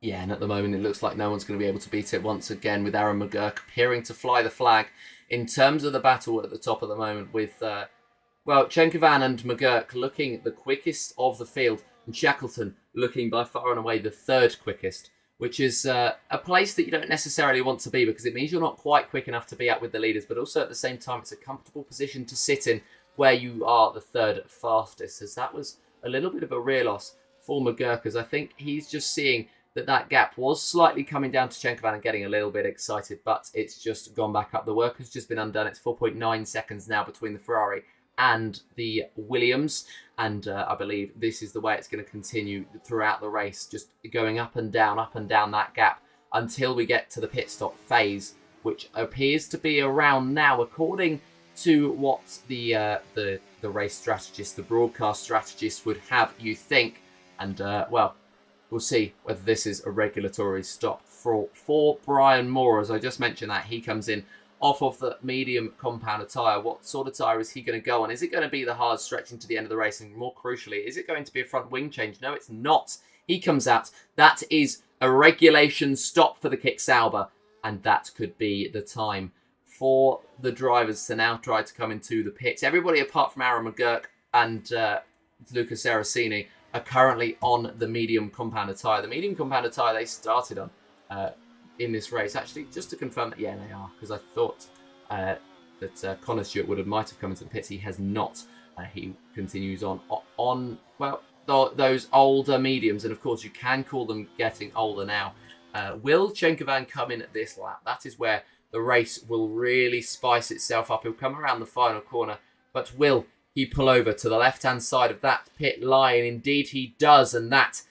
S2: Yeah, and at the moment it looks like no one's going to be able to beat it once again, with Aaron McGurk appearing to fly the flag in terms of the battle at the top at the moment, with, well, Chenkovan and McGurk looking the quickest of the field, and Shackleton looking by far and away the 3rd quickest, which is a place that you don't necessarily want to be, because it means you're not quite quick enough to be up with the leaders, but also at the same time it's a comfortable position to sit in where you are the 3rd fastest, as that was a little bit of a rear loss for McGurk, as I think he's just seeing that gap was slightly coming down to Chenkovan and getting a little bit excited, but it's just gone back up. The work has just been undone. It's 4.9 seconds now between the Ferrari and the Williams, and I believe this is the way it's going to continue throughout the race, just going up and down that gap until we get to the pit stop phase, which appears to be around now, according to what the race strategist, the broadcast strategist would have you think. And well, we'll see whether this is a regulatory stop for Brian Moore. As I just mentioned, that he comes in off of the medium compound tyre. What sort of tyre is he going to go on? Is it going to be the hard stretching to the end of the race? And more crucially, is it going to be a front wing change? No, it's not. He comes out. That is a regulation stop for the Kick Sauber, and that could be the time for the drivers to now try to come into the pits. Everybody apart from Aaron McGurk and Luca Seracini are currently on the medium compound tyre. The medium compound tyre they started on in this race. Actually, just to confirm that, yeah, they are, because I thought that Connor Stewart-Woodard might have come into the pits. He has not. He continues on, well, those older mediums, and of course you can call them getting older now, Will Chenkovan come in at this lap? That is where the race will really spice itself up. He'll come around the final corner, but will he pull over to the left-hand side of that pit line? Indeed he does, and that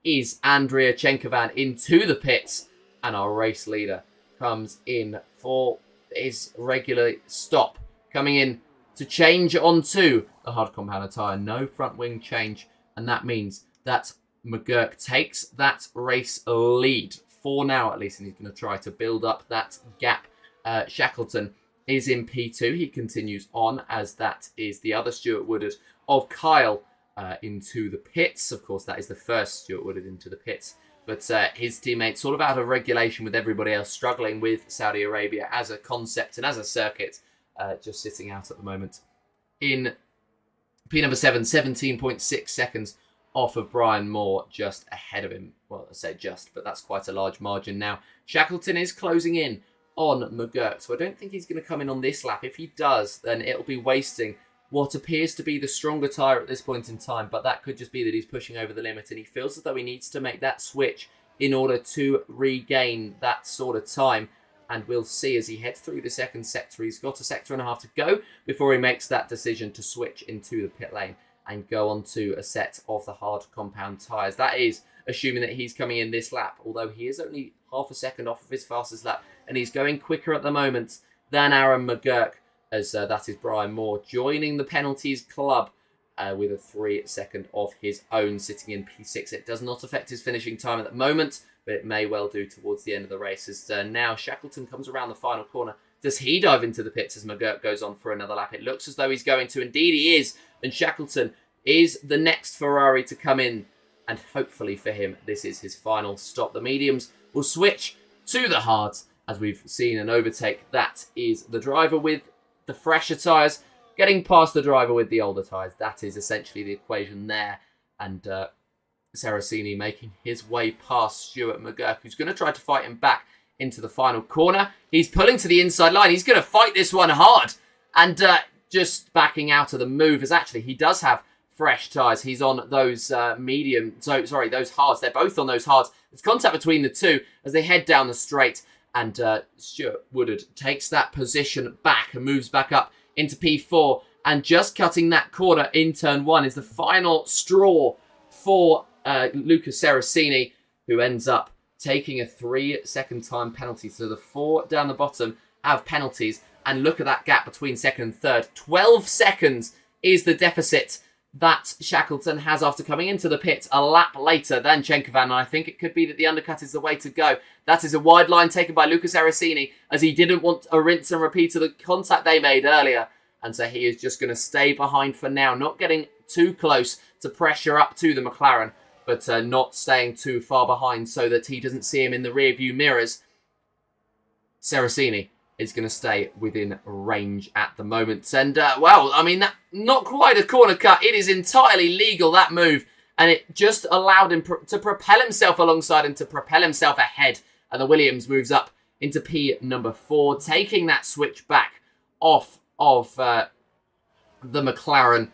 S2: is Andrea Chenkovan into the pits, and our race leader comes in for his regular stop, coming in to change onto the hard compound tyre. No front wing change, and that means that McGurk takes that race lead for now at least, and he's going to try to build up that gap. Shackleton is in P2. He continues on, as that is the other Stuart Woodard of Kyle into the pits. Of course, that is the first Stuart Woodard into the pits, but his teammates sort of out of regulation with everybody else, struggling with Saudi Arabia as a concept and as a circuit, just sitting out at the moment. In P number 7, 17.6 seconds off of Brian Moore, just ahead of him. Well, I say just, but that's quite a large margin now. Shackleton is closing in on McGurk, so I don't think he's going to come in on this lap. If he does, then it'll be wasting what appears to be the stronger tyre at this point in time, but that could just be that he's pushing over the limit, and he feels as though he needs to make that switch in order to regain that sort of time. And we'll see as he heads through the second sector. He's got a sector and a half to go before he makes that decision to switch into the pit lane and go on to a set of the hard compound tyres. That is assuming that he's coming in this lap, although he is only half a second off of his fastest lap, and he's going quicker at the moment than Aaron McGurk, as that is Brian Moore joining the penalties club with a 3 second of his own, sitting in P6. It does not affect his finishing time at the moment, but it may well do towards the end of the race, as now Shackleton comes around the final corner. Does he dive into the pits as McGurk goes on for another lap? It looks as though he's going to. Indeed he is, and Shackleton is the next Ferrari to come in, and hopefully for him this is his final stop. The mediums will switch to the hards, as we've seen an overtake. That is the driver with the fresher tyres getting past the driver with the older tyres. That is essentially the equation there, and Saraceni making his way past Stuart McGurk, who's going to try to fight him back into the final corner. He's pulling to the inside line. He's going to fight this one hard, and just backing out of the move, as actually he does have fresh tyres. He's on those those hards. They're both on those hards. There's contact between the two as they head down the straight, and Stuart Woodard takes that position back and moves back up into P4, and just cutting that corner in turn 1 is the final straw for Lucas Saraceni, who ends up taking a 3 second time penalty. So the 4 down the bottom have penalties, and look at that gap between second and third. 12 seconds is the deficit that Shackleton has after coming into the pit a lap later than Chenkovan, and I think it could be that the undercut is the way to go. That is a wide line taken by Lucas Saraceni, as he didn't want a rinse and repeat of the contact they made earlier, and so he is just going to stay behind for now, not getting too close to pressure up to the McLaren, but not staying too far behind so that he doesn't see him in the rear view mirrors. Saraceni is going to stay within range at the moment. And, well, I mean, that, not quite a corner cut. It is entirely legal, that move. And it just allowed him to propel himself alongside and to propel himself ahead. And the Williams moves up into P number 4, taking that switch back off of the McLaren.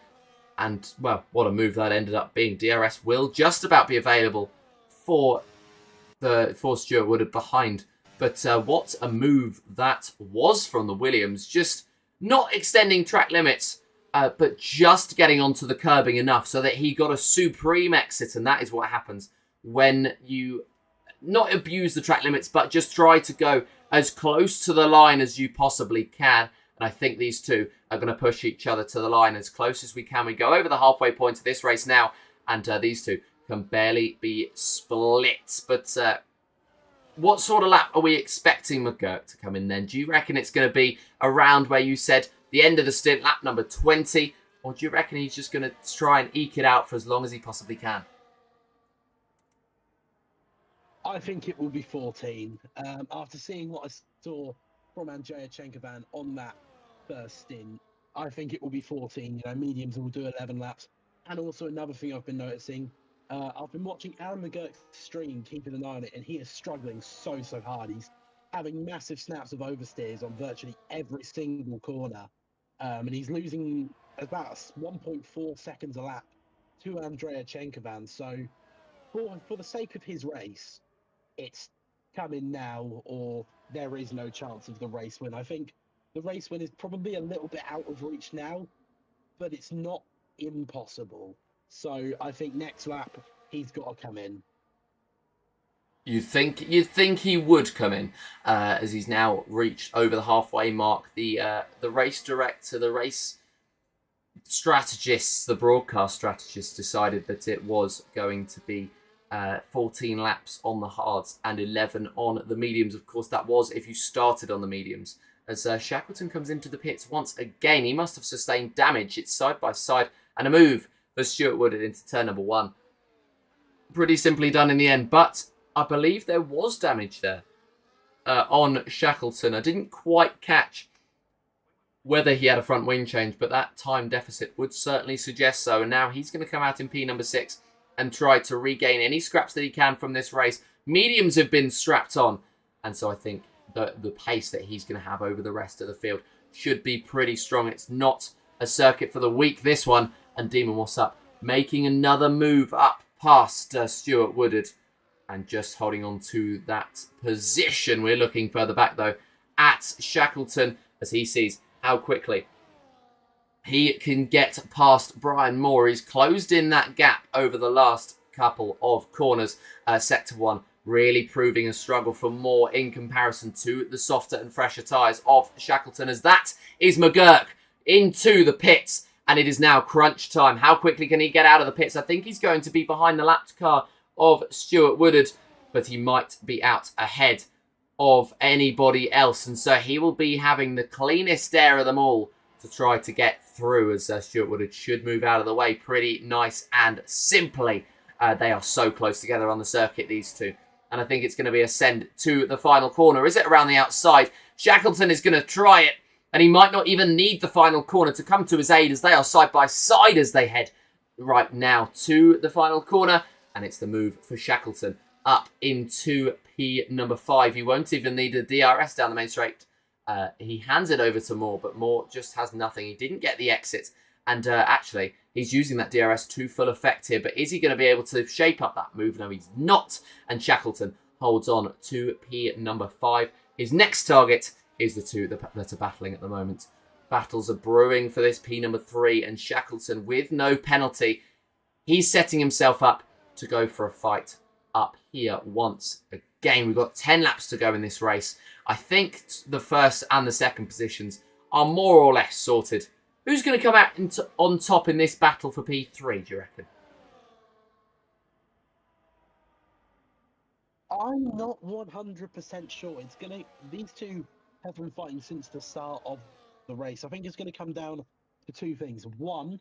S2: And, well, what a move that ended up being. DRS will just about be available for Stuart Woodard behind. But what a move that was from the Williams. Just not extending track limits, but just getting onto the curbing enough so that he got a supreme exit. And that is what happens when you not abuse the track limits, but just try to go as close to the line as you possibly can. And I think these two are going to push each other to the line as close as we can. We go over the halfway point of this race now, and these two can barely be split. But what sort of lap are we expecting McGurk to come in then? Do you reckon it's going to be around where you said the end of the stint, lap number 20? Or do you reckon he's just going to try and eke it out for as long as he possibly can?
S3: I think it will be 14. After seeing what I saw from Andrea Chenkovan on that first stint, I think it will be 14. You know, mediums will do 11 laps. And also another thing I've been noticing, I've been watching Aaron McGurk's stream, keeping an eye on it, and he is struggling so hard. He's having massive snaps of oversteers on virtually every single corner. And he's losing about 1.4 seconds a lap to Andrea Chenkovan. So for the sake of his race, it's come in now or there is no chance of the race win. I think the race win is probably a little bit out of reach now, but it's not impossible. So I think next lap he's got to come in.
S2: You'd think he would come in, as he's now reached over the halfway mark. The race director, the race strategists, the broadcast strategists decided that it was going to be 14 laps on the hards and 11 on the mediums. Of course, that was if you started on the mediums. As Shackleton comes into the pits once again, he must have sustained damage. It's side by side and a move for Stuart Woodard into turn number 1. Pretty simply done in the end, but I believe there was damage there on Shackleton. I didn't quite catch whether he had a front wing change, but that time deficit would certainly suggest so. And now he's going to come out in P number 6 and try to regain any scraps that he can from this race. Mediums have been strapped on, and so I think the pace that he's going to have over the rest of the field should be pretty strong. It's not a circuit for the weak, this one. And Demon What's Up making another move up past Stuart Woodard and just holding on to that position. We're looking further back, though, at Shackleton as he sees how quickly he can get past Brian Moore. He's closed in that gap over the last couple of corners. Sector 1 really proving a struggle for Moore in comparison to the softer and fresher tyres of Shackleton, as that is McGurk into the pits. And it is now crunch time. How quickly can he get out of the pits? I think he's going to be behind the lapped car of Stuart Woodard, but he might be out ahead of anybody else. And so he will be having the cleanest air of them all to try to get through, as Stuart Woodard should move out of the way pretty nice and simply. They are so close together on the circuit, these two. And I think it's going to be a send to the final corner. Is it around the outside? Shackleton is going to try it. And he might not even need the final corner to come to his aid, as they are side by side as they head right now to the final corner. And it's the move for Shackleton up into P number 5. He won't even need a DRS down the main straight. He hands it over to Moore, but Moore just has nothing. He didn't get the exit. And actually, he's using that DRS to full effect here. But is he going to be able to shape up that move? No, he's not. And Shackleton holds on to P number 5. His next target is the two that are battling at the moment. Battles are brewing for this P number 3. And Shackleton, with no penalty, he's setting himself up to go for a fight up here once again. We've got 10 laps to go in this race. I think the first and the second positions are more or less sorted. Who's going to come out on top in this battle for P3, do you reckon?
S3: I'm not 100% sure. These two have been fighting since the start of the race. I think it's going to come down to two things. One,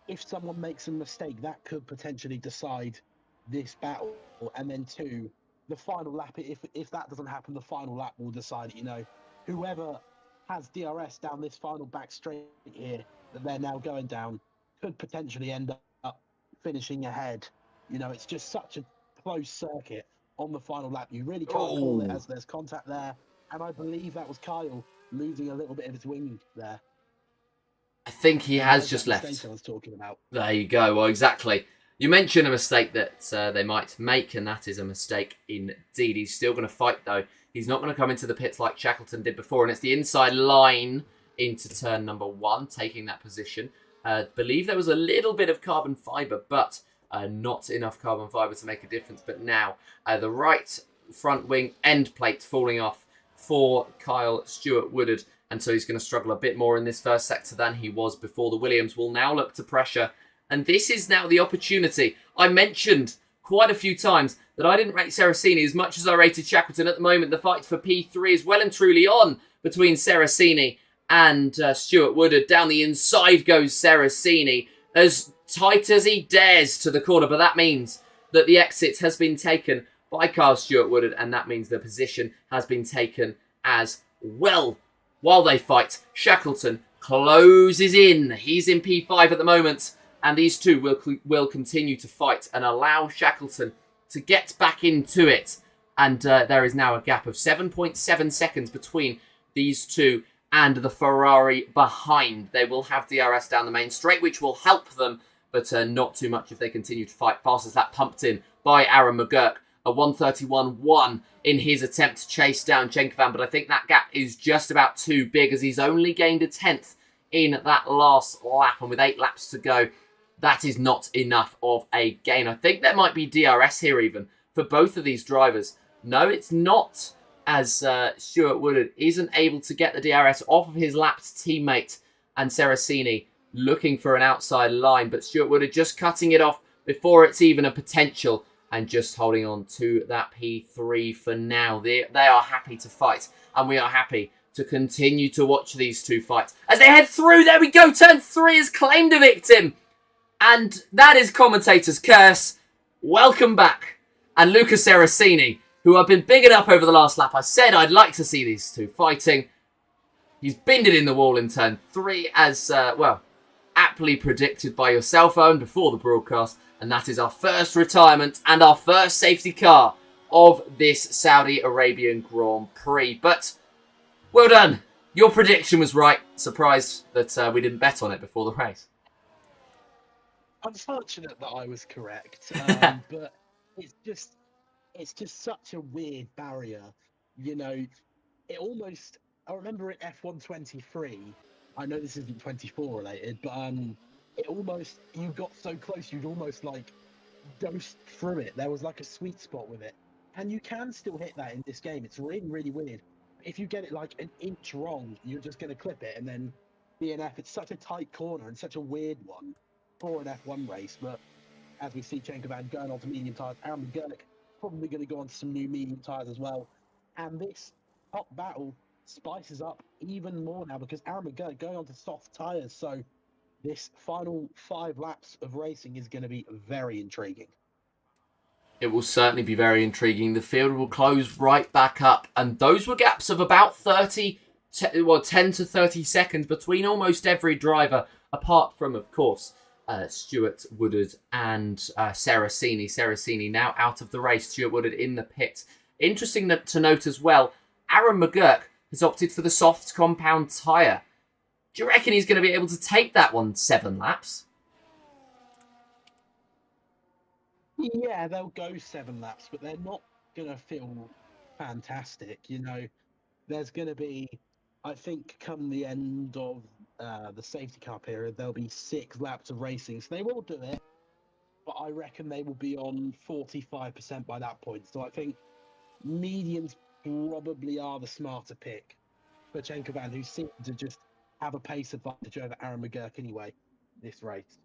S3: if someone makes a mistake, that could potentially decide this battle. And then two, the final lap, if that doesn't happen, the final lap will decide, whoever has DRS down this final back straight here that they're now going down could potentially end up finishing ahead. It's just such a close circuit on the final lap. You really can't call it, as there's contact there. And I believe that was Kyle losing a little bit of his wing there.
S2: I think he has just left.
S3: I was talking about.
S2: There you go. Well, exactly. You mentioned a mistake that they might make, and that is a mistake indeed. He's still going to fight, though. He's not going to come into the pits like Shackleton did before, and it's the inside line into turn number 1, taking that position. I believe there was a little bit of carbon fibre, but not enough carbon fibre to make a difference. But now, the right front wing end plate falling off for Kyle Stuart Woodard, and so he's going to struggle a bit more in this first sector than he was before. The Williams will now look to pressure, and this is now the opportunity. I mentioned quite a few times that I didn't rate Seracini as much as I rated Shackleton. At the moment, the fight for P3 is well and truly on between Seracini and Stuart Woodard. Down the inside goes Seracini, as tight as he dares to the corner, but that means that the exit has been taken by Kyle Stuart Woodard, and that means the position has been taken as well. While they fight, Shackleton closes in. He's in P5 at the moment, and these two will continue to fight and allow Shackleton to get back into it. And there is now a gap of 7.7 seconds between these two and the Ferrari behind. They will have DRS down the main straight, which will help them, but not too much if they continue to fight. Fastest lap pumped in by Aaron McGurk a 1:31.1 in his attempt to chase down Chenkovan, but I think that gap is just about too big as he's only gained a 10th in that last lap, and with 8 laps to go, that is not enough of a gain. I think there might be DRS here even for both of these drivers. No, it's not, as Stuart Woodard isn't able to get the DRS off of his lapped teammate and Seracini looking for an outside line, but Stuart Woodard just cutting it off before it's even a potential and just holding on to that P3 for now. They are happy to fight, and we are happy to continue to watch these two fight as they head through. There we go. Turn 3 has claimed a victim, and that is commentator's curse. Welcome back. And Luca Seracini, who I've been bigging up over the last lap. I said I'd like to see these two fighting. He's binned it in the wall in turn 3 as, well, aptly predicted by yourself, Owen, before the broadcast. And that is our first retirement and our first safety car of this Saudi Arabian Grand Prix. But, well done. Your prediction was right. Surprised that we didn't bet on it before the race.
S3: Unfortunate that I was correct, but it's just such a weird barrier. You know, it almost, I remember in F1 23, I know this isn't 24 related, but it almost, you got so close, you'd almost like dosed through it. There was like a sweet spot with it. And you can still hit that in this game. It's really, really weird. If you get it like an inch wrong, you're just going to clip it. And then DNF, it's such a tight corner and such a weird one for an F1 race. But as we see Chenkovan going on to medium tyres, Aaron McGurk probably going to go on to some new medium tyres as well. And this top battle spices up even more now because Aaron McGurk going on to soft tyres. So this final 5 laps of racing is going to be very intriguing.
S2: It will certainly be very intriguing. The field will close right back up, and those were gaps of about 10 to 30 seconds between almost every driver, apart from, of course, Stuart Woodard and Seracini. Seracini now out of the race, Stuart Woodard in the pit. Interesting to note as well, Aaron McGurk has opted for the soft compound tyre. Do you reckon he's going to be able to take that one 7 laps?
S3: Yeah, they'll go 7 laps, but they're not going to feel fantastic. You know, there's going to be, I think, come the end of the safety car period, there'll be 6 laps of racing. So they will do it, but I reckon they will be on 45% by that point. So I think mediums probably are the smarter pick for Chenkovan, who seemed to just have a pace advantage over Aaron McGurk anyway this race.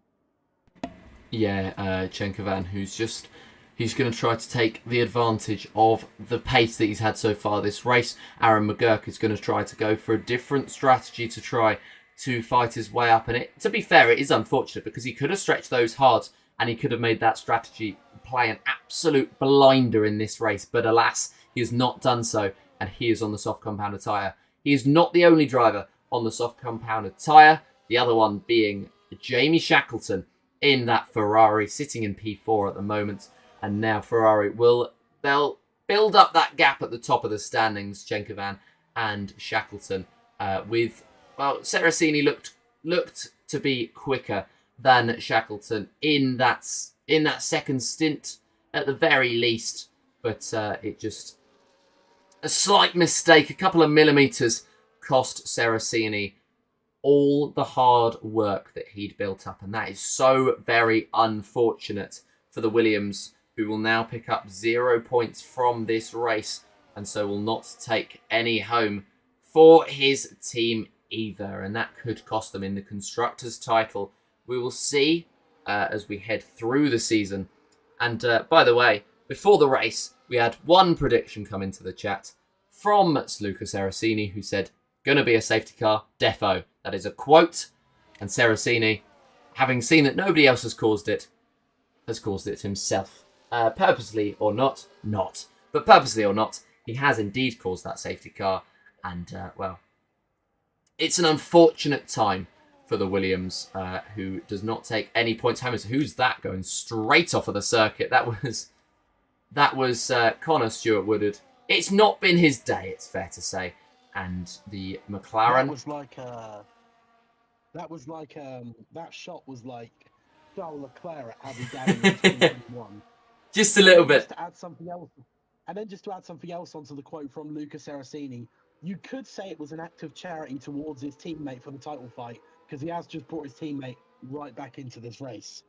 S2: Yeah, Chenkovan, he's going to try to take the advantage of the pace that he's had so far this race. Aaron McGurk is going to try to go for a different strategy to try to fight his way up. And it, to be fair, it is unfortunate because he could have stretched those hard and he could have made that strategy play an absolute blinder in this race. But alas, he has not done so, and he is on the soft compounded tyre. He is not the only driver on the soft compounded tyre, the other one being Jamie Shackleton in that Ferrari, sitting in P4 at the moment. And now Ferrari they'll build up that gap at the top of the standings, Chenkovan and Shackleton, with, well, Seracini looked to be quicker than Shackleton in that second stint at the very least. But it just, a slight mistake, a couple of millimetres cost Seracini all the hard work that he'd built up. And that is so very unfortunate for the Williams, who will now pick up 0 points from this race and so will not take any home for his team either. And that could cost them in the Constructors' title. We will see as we head through the season. And by the way, before the race, we had one prediction come into the chat from Luca Seracini, who said, going to be a safety car, defo. That is a quote. And Seracini, having seen that nobody else has caused it himself. Purposely or not, But purposely or not, he has indeed caused that safety car. And, well, it's an unfortunate time for the Williams, who does not take any points home. So who's that going straight off of the circuit? That was Connor Stuart Woodard. It's not been his day, it's fair to say. And the McLaren...
S3: That shot was like Charles Leclerc at Abu Dhabi in 2021.
S2: Just a little
S3: And
S2: bit.
S3: just to add something else, and then just to add something else onto the quote from Luca Saraceni, you could say it was an act of charity towards his teammate for the title fight, because he has just brought his teammate right back into this race.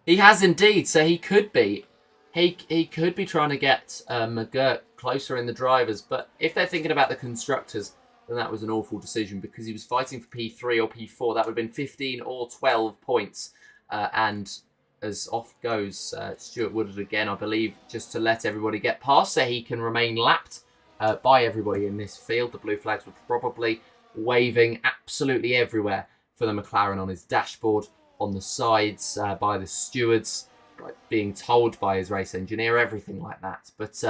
S2: He has indeed, so he could be. He could be trying to get McGurk closer in the drivers, but if they're thinking about the constructors, then that was an awful decision because he was fighting for P3 or P4. That would have been 15 or 12 points. And as off goes Stuart Woodard again, I believe, just to let everybody get past so he can remain lapped by everybody in this field. The blue flags were probably waving absolutely everywhere for the McLaren on his dashboard, on the sides, by the stewards, being told by his race engineer, everything like that. But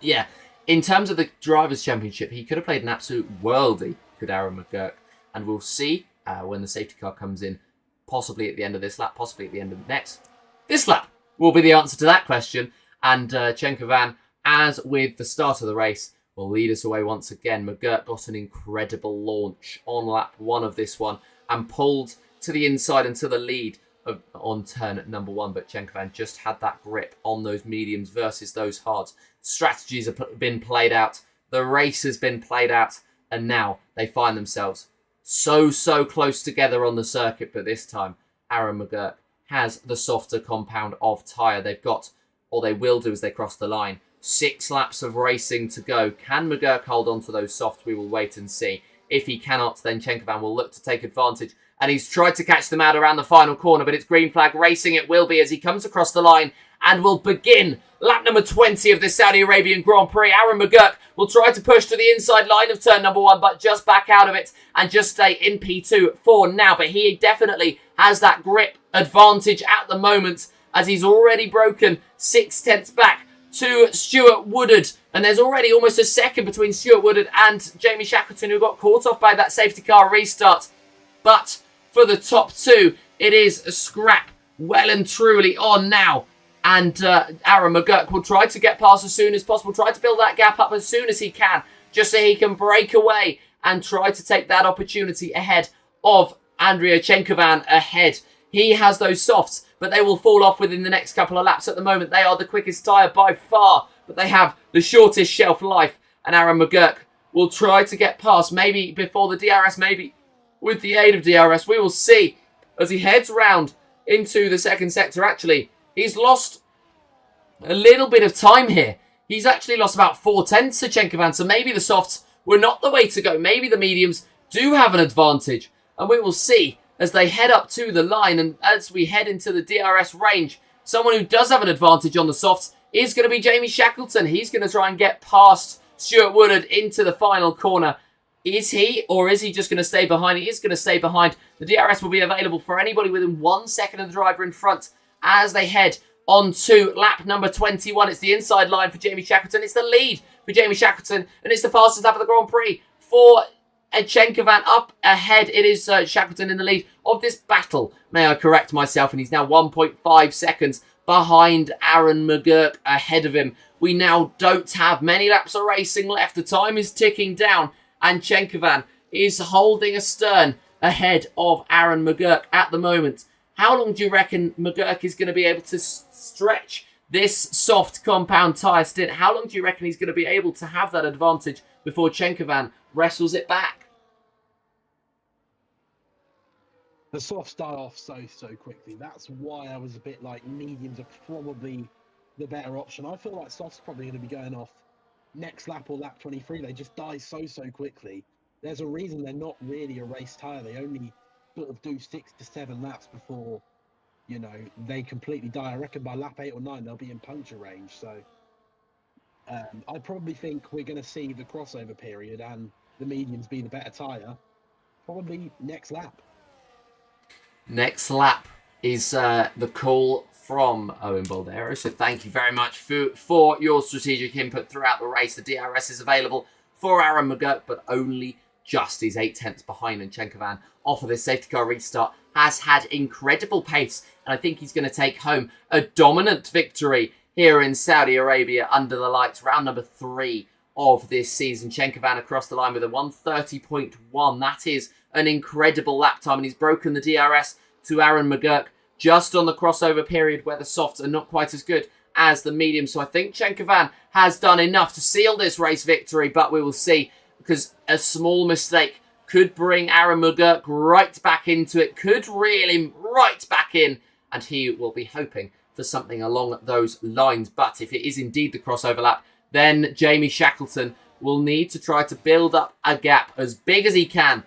S2: yeah, in terms of the Drivers' Championship, he could have played an absolute worldie, could Aaron McGurk. And we'll see when the safety car comes in, possibly at the end of this lap, possibly at the end of the next. This lap will be the answer to that question. And Chenkovan, as with the start of the race, will lead us away once again. McGurk got an incredible launch on lap 1 of this one and pulled to the inside and to the lead on turn number 1, but Chenkovan just had that grip on those mediums versus those hards. Strategies have been played out, the race has been played out, and now they find themselves so close together on the circuit, but this time Aaron McGurk has the softer compound of tyre. They've got, or they will do as they cross the line, 6 laps of racing to go. Can McGurk hold on to those softs? We will wait and see. If he cannot, then Chenkovan will look to take advantage. And he's tried to catch them out around the final corner, but it's green flag racing it will be as he comes across the line and will begin lap number 20 of the Saudi Arabian Grand Prix. Aaron McGurk will try to push to the inside line of turn number 1, but just back out of it and just stay in P2 for now. But he definitely has that grip advantage at the moment as he's already broken 6/10 back to Stuart Woodard. And there's already almost a second between Stuart Woodard and Jamie Shackleton, who got caught off by that safety car restart. But for the top 2, it is a scrap well and truly on now. And Aaron McGurk will try to get past as soon as possible, try to build that gap up as soon as he can, just so he can break away and try to take that opportunity ahead of Andrea Chenkovan ahead. He has those softs, but they will fall off within the next couple of laps. At the moment, they are the quickest tyre by far, but they have the shortest shelf life. And Aaron McGurk will try to get past, maybe before the DRS, maybe with the aid of DRS. We will see as he heads round into the second sector. Actually, he's lost a little bit of time here. He's actually lost about 4/10 to Chenkovan, so maybe the softs were not the way to go. Maybe the mediums do have an advantage, and we will see as they head up to the line and as we head into the DRS range. Someone who does have an advantage on the softs is going to be Jamie Shackleton. He's going to try and get past Stuart Woodard into the final corner. Is he, or is he just going to stay behind? He is going to stay behind. The DRS will be available for anybody within 1 second of the driver in front as they head on to lap number 21. It's the inside line for Jamie Shackleton. It's the lead for Jamie Shackleton, and it's the fastest lap of the Grand Prix for Chenkovan up ahead. It is Shackleton in the lead of this battle. May I correct myself, and he's now 1.5 seconds behind Aaron McGurk ahead of him. We now don't have many laps of racing left. The time is ticking down, and Chenkovan is holding a stern ahead of Aaron McGurk at the moment. How long do you reckon McGurk is going to be able to stretch this soft compound tyre stint? How long do you reckon he's going to be able to have that advantage before Chenkovan wrestles it back?
S3: The softs die off so quickly. That's why I was a bit like mediums are probably the better option. I feel like softs probably going to be going off next lap or lap 23. They just die so quickly. There's a reason they're not really a race tyre. They only sort of do 6 to 7 laps before, you know, they completely die. I reckon by lap 8 or 9 they'll be in puncture range. So I probably think we're going to see the crossover period and the mediums be the better tyre probably next lap.
S2: Next lap is the call from Owen Boldero. So thank you very much for your strategic input throughout the race. The DRS is available for Aaron McGurk, but only just. He's 8/10 behind, and Chenkovan, off of this safety car restart, has had incredible pace, and I think he's going to take home a dominant victory here in Saudi Arabia under the lights. Round number 3 of this season. Chenkovan across the line with a 1:30.1. That is an incredible lap time, and he's broken the DRS to Aaron McGurk just on the crossover period where the softs are not quite as good as the mediums. So I think Chenkovan has done enough to seal this race victory, but we will see, because a small mistake could bring Aaron McGurk right back into it, could reel him right back in, and he will be hoping for something along those lines. But if it is indeed the crossover lap, then Jamie Shackleton will need to try to build up a gap as big as he can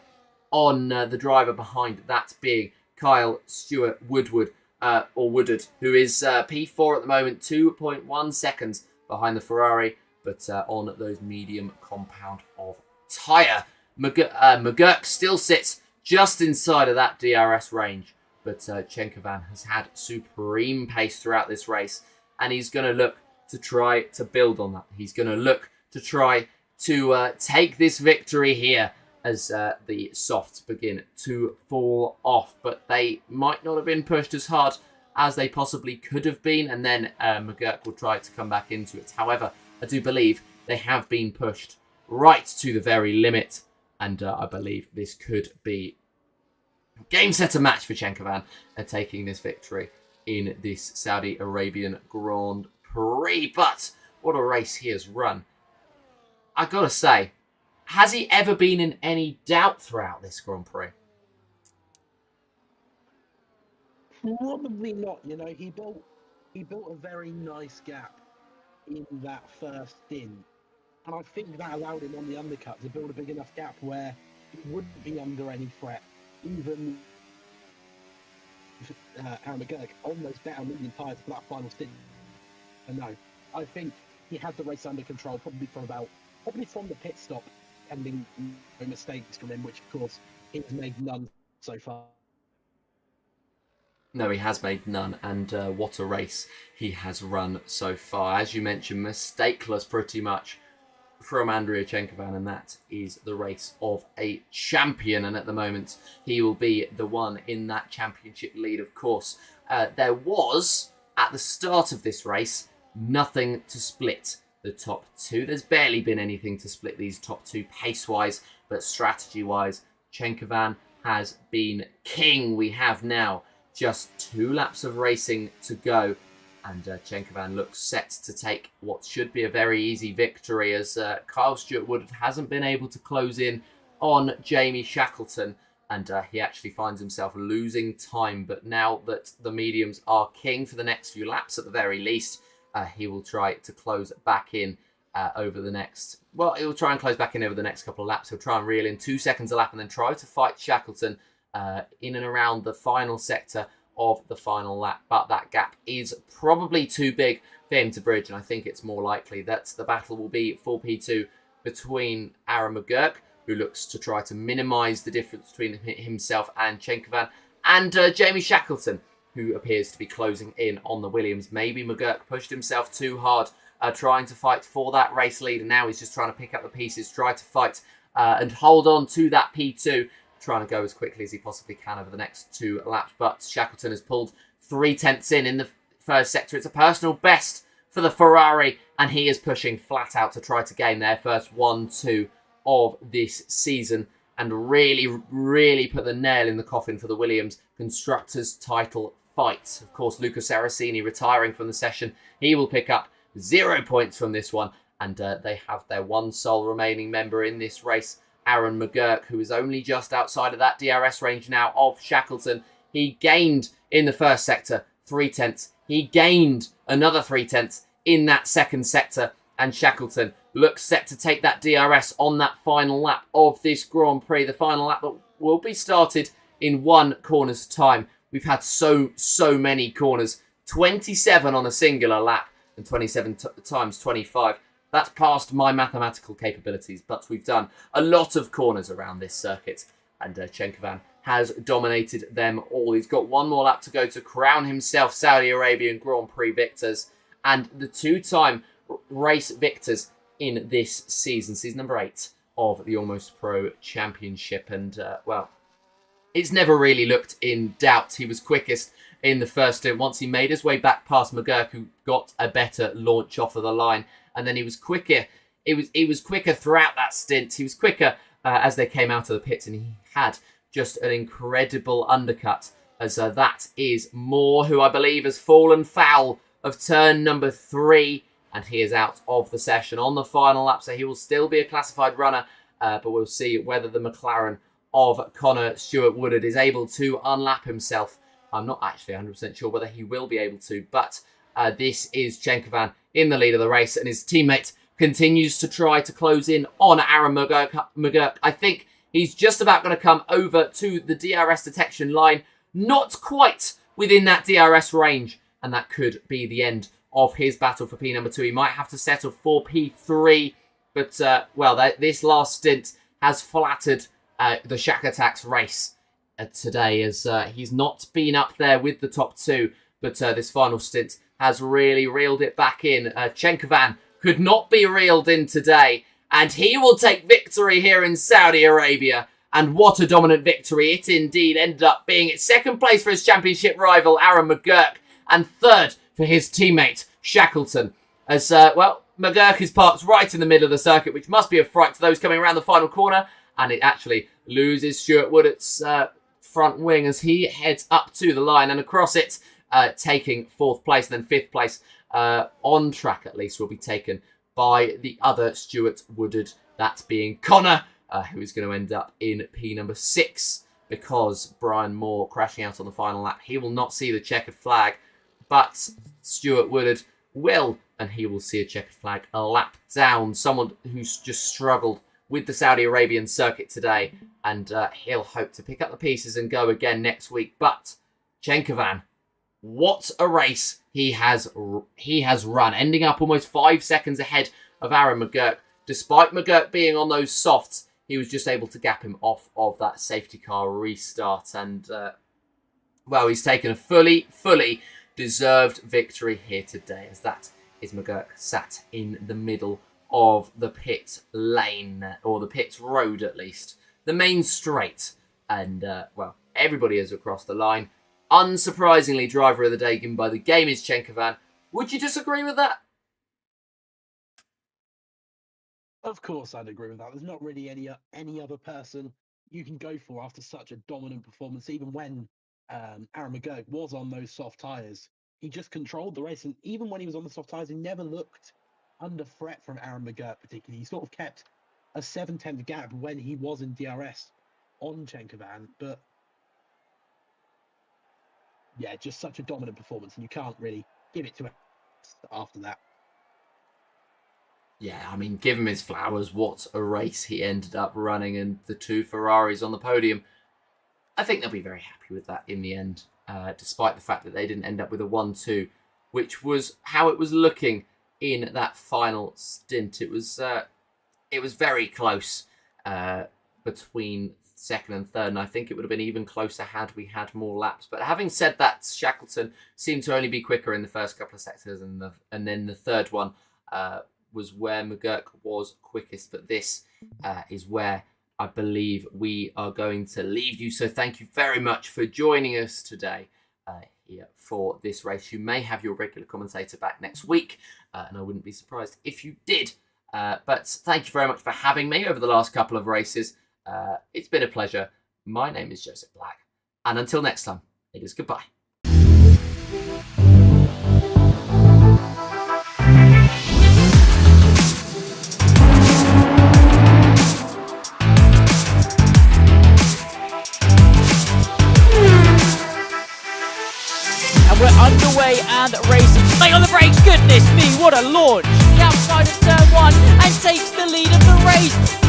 S2: on the driver behind, that being Kyle Stewart Woodward, who is P4 at the moment, 2.1 seconds behind the Ferrari, but on those medium compound of tyre. McGurk still sits just inside of that DRS range, but Chenkovan has had supreme pace throughout this race, and he's going to look to try to build on that. He's going to look to try to take this victory here as the softs begin to fall off, but they might not have been pushed as hard as they possibly could have been, and then McGurk will try to come back into it. However, I do believe they have been pushed right to the very limit, and I believe this could be game, set, and match for Chenkovan taking this victory in this Saudi Arabian Grand Prix. But what a race he has run. I gotta say, has he ever been in any doubt throughout this Grand Prix?
S3: Probably not. You know, he built a very nice gap in that first stint, and I think that allowed him on the undercut to build a big enough gap where he wouldn't be under any threat, even Aaron McGurk almost down medium tyres for that final stint. And no, I think he had the race under control probably from the pit stop, pending no mistakes from him, which of course he's made none so far.
S2: No, he has made none, and what a race he has run so far. As you mentioned, mistakeless pretty much from Andrea Chenkovan, and that is the race of a champion. And at the moment, he will be the one in that championship lead, of course. There was, at the start of this race, nothing to split the top two. There's barely been anything to split these top two pace-wise, but strategy-wise, Chenkovan has been king. We have now just 2 laps of racing to go, and Chenkovan looks set to take what should be a very easy victory, as Kyle Stewart Wood hasn't been able to close in on Jamie Shackleton, and he actually finds himself losing time. But now that the mediums are king for the next few laps at the very least, he will try to close back in over the next... Well, he'll try and close back in over the next couple of laps. He'll try and reel in 2 seconds a lap and then try to fight Shackleton in and around the final sector of the final lap. But that gap is probably too big for him to bridge, and I think it's more likely that the battle will be for P2 between Aaron McGurk, who looks to try to minimise the difference between himself and Chenkovan, and Jamie Shackleton, who appears to be closing in on the Williams. Maybe McGurk pushed himself too hard trying to fight for that race lead, and now he's just trying to pick up the pieces, try to fight and hold on to that P2, trying to go as quickly as he possibly can over the next 2 laps. But Shackleton has pulled 3/10 in the first sector. It's a personal best for the Ferrari, and he is pushing flat out to try to gain their first 1-2 of this season and really put the nail in the coffin for the Williams Constructors title fight. Of course, Luca Saraceni retiring from the session. He will pick up 0 points from this one, and they have their one sole remaining member in this race, Aaron McGurk, who is only just outside of that DRS range now of Shackleton. He gained in the first sector 3/10. He gained another 3/10 in that second sector, and Shackleton looks set to take that DRS on that final lap of this Grand Prix, the final lap that will be started in 1 corner's time. We've had so many corners, 27 on a singular lap, and 27 times 25. That's past my mathematical capabilities, but we've done a lot of corners around this circuit, and Chenkovan has dominated them all. He's got 1 more lap to go to crown himself Saudi Arabian Grand Prix victors, and the 2-time race victors in this season, season number 8 of the Almost Pro Championship. And, well, it's never really looked in doubt. He was quickest in the first stint once he made his way back past McGurk, who got a better launch off of the line. And then he was quicker. He was quicker throughout that stint. He was quicker as they came out of the pits, and he had just an incredible undercut as that is Moore, who I believe has fallen foul of turn number 3, and he is out of the session on the final lap, so he will still be a classified runner, but we'll see whether the McLaren of Connor Stewart-Woodard is able to unlap himself. I'm not actually 100% sure whether he will be able to, but this is Chenkovan in the lead of the race, and his teammate continues to try to close in on Aaron McGurk. I think he's just about going to come over to the DRS detection line, not quite within that DRS range, and that could be the end of his battle for P number 2. He might have to settle for P3, but, this last stint has flattered the Shack Attacks race today, as he's not been up there with the top 2, but this final stint has really reeled it back in. Chenkovan could not be reeled in today, and he will take victory here in Saudi Arabia. And what a dominant victory it indeed ended up being. It's second place for his championship rival, Aaron McGurk, and third for his teammate, Shackleton. As, McGurk is parked right in the middle of the circuit, which must be a fright to those coming around the final corner, and it actually loses Stewart-Woodard's front wing as he heads up to the line and across it, taking 4th place, and then 5th place on track at least will be taken by the other Stewart-Woodard, that being Connor, who is going to end up in P number 6 because Brian Moore crashing out on the final lap. He will not see the checkered flag, but Stewart-Woodard will, and he will see a checkered flag a lap down. Someone who's just struggled with the Saudi Arabian circuit today, and he'll hope to pick up the pieces and go again next week. But Chenkovan, what a race he has run, ending up almost 5 seconds ahead of Aaron McGurk. Despite McGurk being on those softs, he was just able to gap him off of that safety car restart. And, he's taken a fully deserved victory here today, as that is McGurk sat in the middle of the pit lane, or the pit road at least, the main straight. And, everybody is across the line. Unsurprisingly, driver of the day given by the game is Chenkovan. Would you disagree with that?
S3: Of course I'd agree with that. There's not really any other person you can go for after such a dominant performance. Even when Aaron McGurk was on those soft tyres, he just controlled the race. And even when he was on the soft tyres, he never looked under threat from Aaron McGurk particularly. He sort of kept a 7/10 gap when he was in DRS on Chenkovan. But yeah, just such a dominant performance, and you can't really give it to him after that.
S2: Yeah, I mean, give him his flowers. What a race he ended up running, and the 2 Ferraris on the podium. I think they'll be very happy with that in the end, despite the fact that they didn't end up with a 1-2, which was how it was looking in that final stint. It was very close between 2nd and 3rd, and I think it would have been even closer had we had more laps. But having said that, Shackleton seemed to only be quicker in the first couple of sectors, and then the 3rd one was where McGurk was quickest. But this is where I believe we are going to leave you. So thank you very much for joining us today here for this race. You may have your regular commentator back next week, and I wouldn't be surprised if you did. But thank you very much for having me over the last couple of races. It's been a pleasure. My name is Joseph Black, and until next time, it is goodbye.
S1: And we're underway and racing. Stay on the brakes, goodness me, what a launch! The outside of turn 1 and takes the lead of the race.